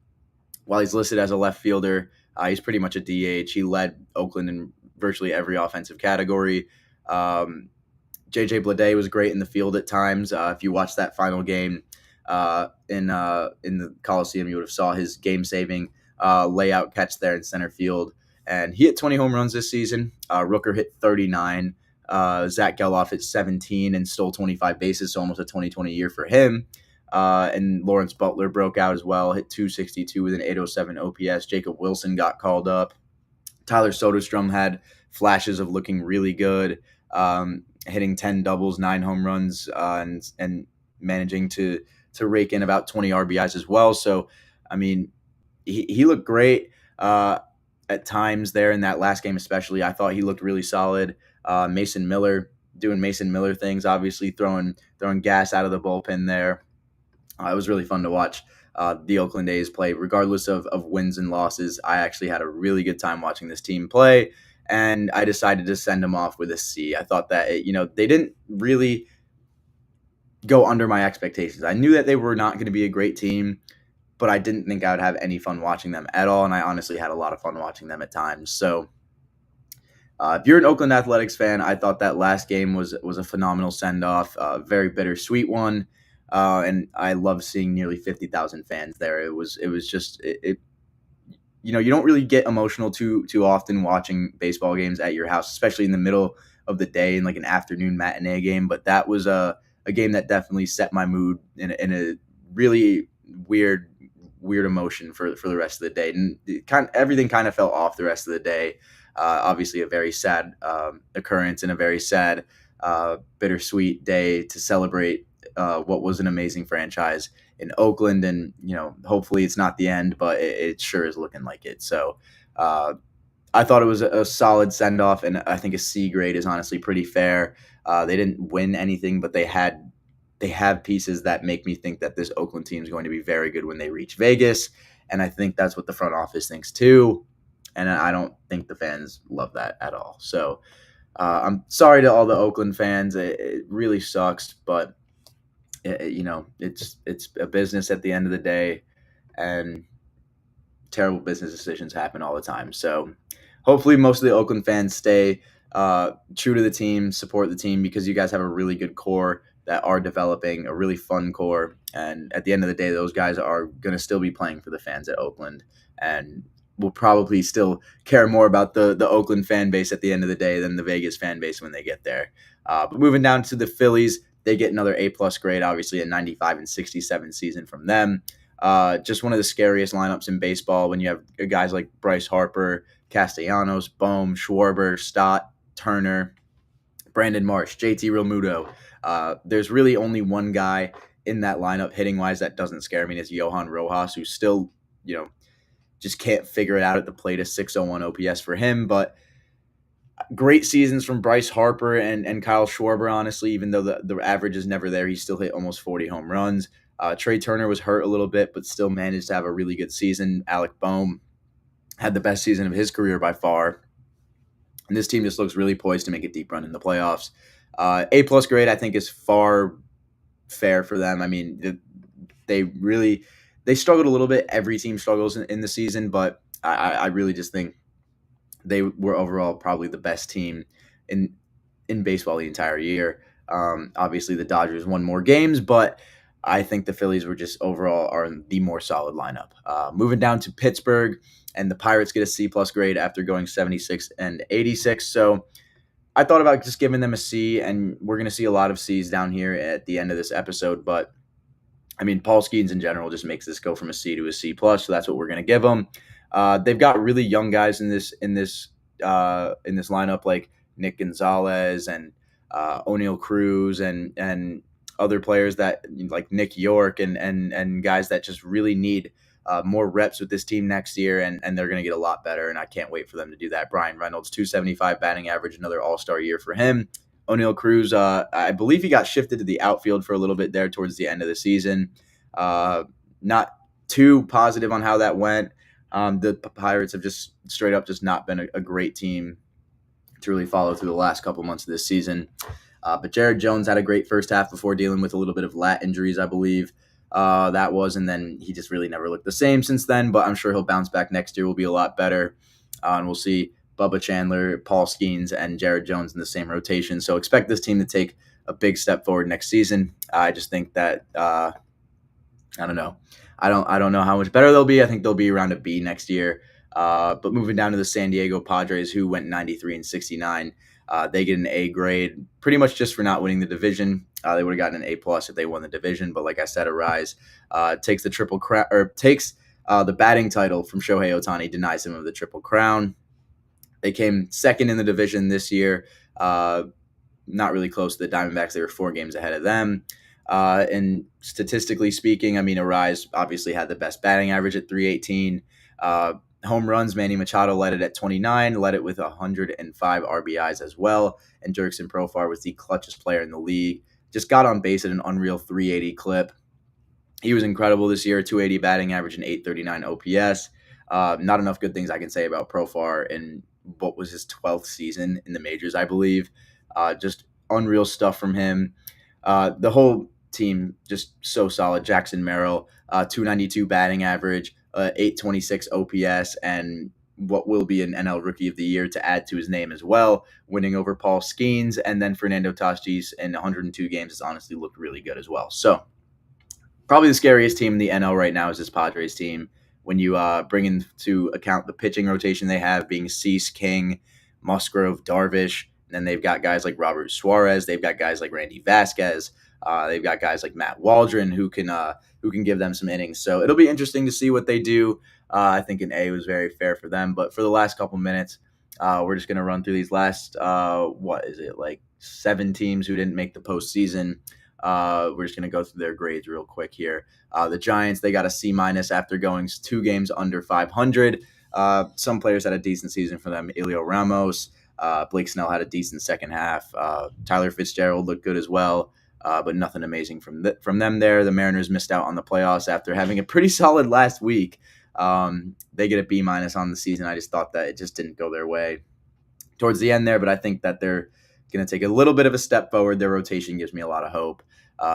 while he's listed as a left fielder, he's pretty much a DH. He led Oakland in virtually every offensive category. JJ Bleday was great in the field at times. If you watch that final game in the Coliseum, you would have saw his game-saving layout catch there in center field. and he hit 20 home runs this season. Rooker hit 39. Zach Geloff hit 17 and stole 25 bases, so almost a 2020 year for him. And Lawrence Butler broke out as well, hit 262 with an 807 OPS. Jacob Wilson got called up. Tyler Soderstrom had flashes of looking really good, hitting 10 doubles, 9 home runs, and managing to rake in about 20 RBIs as well. So, I mean, he looked great at times there in that last game, especially. I thought he looked really solid. Mason Miller doing Mason Miller things, obviously throwing gas out of the bullpen there. It was really fun to watch the Oakland A's play, regardless of wins and losses. I actually had a really good time watching this team play, and I decided to send them off with a C. I thought that they didn't really go under my expectations. I knew that they were not going to be a great team, but I didn't think I would have any fun watching them at all, and I honestly had a lot of fun watching them at times. So if you're an Oakland Athletics fan, I thought that last game was a phenomenal send-off, a very bittersweet one, and I love seeing nearly 50,000 fans there. It was just you don't really get emotional too often watching baseball games at your house, especially in the middle of the day in like an afternoon matinee game. But that was a game that definitely set my mood in a really weird emotion for the rest of the day, and everything kind of fell off the rest of the day. Obviously, a very sad occurrence and a very sad, bittersweet day to celebrate what was an amazing franchise in Oakland. And, hopefully it's not the end, but it sure is looking like it. So I thought it was a solid send off, and I think a C grade is honestly pretty fair. They didn't win anything, but they have pieces that make me think that this Oakland team is going to be very good when they reach Vegas. And I think that's what the front office thinks too. And I don't think the fans love that at all. So I'm sorry to all the Oakland fans. It really sucks, but it's a business at the end of the day, and terrible business decisions happen all the time. So hopefully most of the Oakland fans stay true to the team, support the team, because you guys have a really good core that are developing, a really fun core. And at the end of the day, those guys are going to still be playing for the fans at Oakland, and will probably still care more about the Oakland fan base at the end of the day than the Vegas fan base when they get there. But moving down to the Phillies, they get another A-plus grade, obviously a 95 and 67 season from them. Just one of the scariest lineups in baseball when you have guys like Bryce Harper, Castellanos, Bohm, Schwarber, Stott, Turner, Brandon Marsh, JT Realmuto. There's really only one guy in that lineup hitting-wise that doesn't scare me, and it's Johan Rojas, who still, just can't figure it out at the plate. A 601 OPS for him, but great seasons from Bryce Harper and Kyle Schwarber, honestly. Even though the average is never there, he still hit almost 40 home runs. Trey Turner was hurt a little bit, but still managed to have a really good season. Alec Bohm had the best season of his career by far. And this team just looks really poised to make a deep run in the playoffs. A-plus grade, I think, is far fair for them. I mean, they struggled a little bit. Every team struggles in the season, but I really just think they were overall probably the best team in baseball the entire year. Obviously, the Dodgers won more games, but I think the Phillies were just overall are the more solid lineup. Moving down to Pittsburgh, and the Pirates get a C-plus grade after going 76 and 86. So I thought about just giving them a C, and we're going to see a lot of C's down here at the end of this episode. But I mean, Paul Skeens in general just makes this go from a C to a C-plus, so that's what we're going to give them. They've got really young guys in this lineup, like Nick Gonzalez and O'Neal Cruz and other players that like Nick York and guys that just really need more reps with this team next year, and they're going to get a lot better, and I can't wait for them to do that. Brian Reynolds, 275 batting average, another all-star year for him. O'Neal Cruz, I believe he got shifted to the outfield for a little bit there towards the end of the season. Not too positive on how that went. The Pirates have just straight up just not been a great team to really follow through the last couple months of this season. But Jared Jones had a great first half before dealing with a little bit of lat injuries, I believe. And then he just really never looked the same since then, but I'm sure he'll bounce back next year, will be a lot better. And we'll see Bubba Chandler, Paul Skeens, and Jared Jones in the same rotation. So expect this team to take a big step forward next season. I just think that, I don't know. I don't know how much better they'll be. I think they'll be around a B next year. But moving down to the San Diego Padres, who went 93 and 69, they get an A grade, pretty much just for not winning the division. They would have gotten an A plus if they won the division, but like I said, Arise takes the triple crown, or takes the batting title from Shohei Ohtani, denies him of the triple crown. They came second in the division this year. Not really close to the Diamondbacks. They were 4 games ahead of them. And statistically speaking, I mean, Arise obviously had the best batting average at 318. Home runs, Manny Machado led it at 29, led it with 105 RBIs as well. And Jurickson Profar was the clutchest player in the league. Just got on base at an unreal 380 clip. He was incredible this year, 280 batting average and 839 OPS. Not enough good things I can say about Profar in what was his 12th season in the majors, I believe. Just unreal stuff from him. The whole team just so solid. Jackson Merrill, 292 batting average, 826 OPS, and what will be an NL Rookie of the Year to add to his name as well, winning over Paul Skeens. And then Fernando Tatis in 102 games has honestly looked really good as well. So probably the scariest team in the NL right now is this Padres team. When you bring into account the pitching rotation they have, being Cease, King, Musgrove, Darvish, and then they've got guys like Robert Suarez. They've got guys like Randy Vasquez. They've got guys like Matt Waldron who can give them some innings. So it'll be interesting to see what they do. I think an A was very fair for them. But for the last couple minutes, we're just going to run through these last, like 7 teams who didn't make the postseason. We're just going to go through their grades real quick here. The Giants, they got a C- after going 2 games under 500. Some players had a decent season for them. Elio Ramos, Blake Snell had a decent second half. Tyler Fitzgerald looked good as well, but nothing amazing from them there. The Mariners missed out on the playoffs after having a pretty solid last week. They get a B- on the season. I just thought that it just didn't go their way towards the end there, but I think that they're going to take a little bit of a step forward. Their rotation gives me a lot of hope.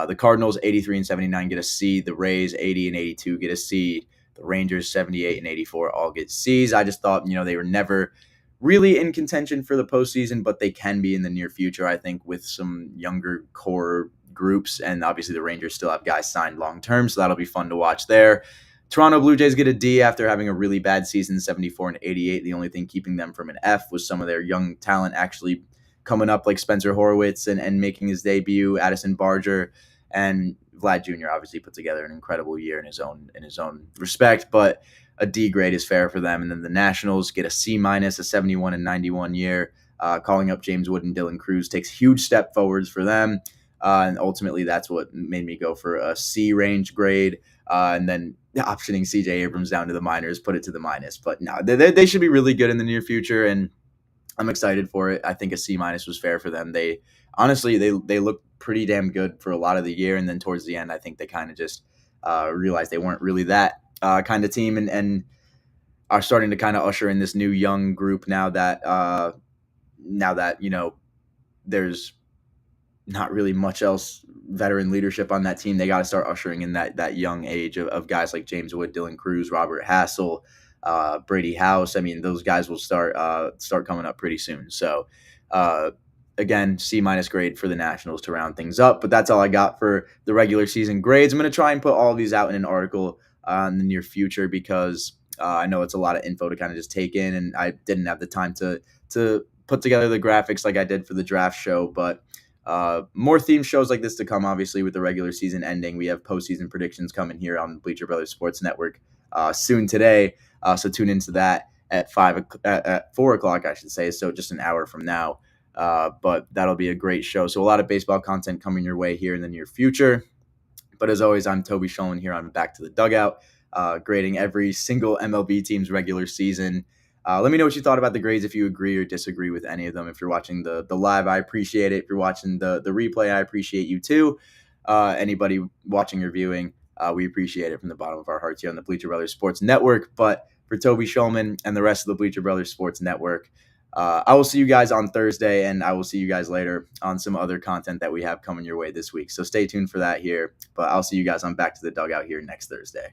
The Cardinals, 83 and 79, get a C. The Rays, 80 and 82, get a C. The Rangers, 78 and 84, all get Cs. I just thought, they were never really in contention for the postseason, but they can be in the near future, I think, with some younger core groups. And obviously the Rangers still have guys signed long-term, so that'll be fun to watch there. Toronto Blue Jays get a D after having a really bad season, 74 and 88. The only thing keeping them from an F was some of their young talent actually coming up, like Spencer Horwitz and making his debut, Addison Barger, and Vlad Jr. obviously put together an incredible year in his own respect, but a D grade is fair for them. And then the Nationals get a C-, a 71 and 91 year. Calling up James Wood and Dylan Cruz takes huge step forwards for them. And ultimately, that's what made me go for a C range grade. And then optioning CJ Abrams down to the minors, put it to the minus. But no, they should be really good in the near future, and I'm excited for it. I think a C- was fair for them. They honestly they looked pretty damn good for a lot of the year, and then towards the end, I think they kind of just realized they weren't really that kind of team, and are starting to kind of usher in this new young group now that there's not really much else veteran leadership on that team. They got to start ushering in that young age of guys like James Wood, Dylan Cruz, Robert Hassel, Brady House. I mean, those guys will start coming up pretty soon. So again, C- grade for the Nationals to round things up. But that's all I got for the regular season grades. I'm going to try and put all of these out in an article in the near future because I know it's a lot of info to kind of just take in, and I didn't have the time to put together the graphics like I did for the draft show. But more theme shows like this to come, obviously, with the regular season ending. We have postseason predictions coming here on Bleacher Brothers Sports Network soon today. So tune into that at 4 o'clock, I should say. So just an hour from now. But that'll be a great show. So a lot of baseball content coming your way here in the near future. But as always, I'm Toby Shulman here on Back to the Dugout, grading every single MLB team's regular season. Let me know what you thought about the grades, if you agree or disagree with any of them. If you're watching the live, I appreciate it. If you're watching the replay, I appreciate you too. Anybody watching or viewing, we appreciate it from the bottom of our hearts here on the Bleacher Brothers Sports Network. But for Toby Shulman and the rest of the Bleacher Brothers Sports Network, I will see you guys on Thursday, and I will see you guys later on some other content that we have coming your way this week. So stay tuned for that here. But I'll see you guys on Back to the Dugout here next Thursday.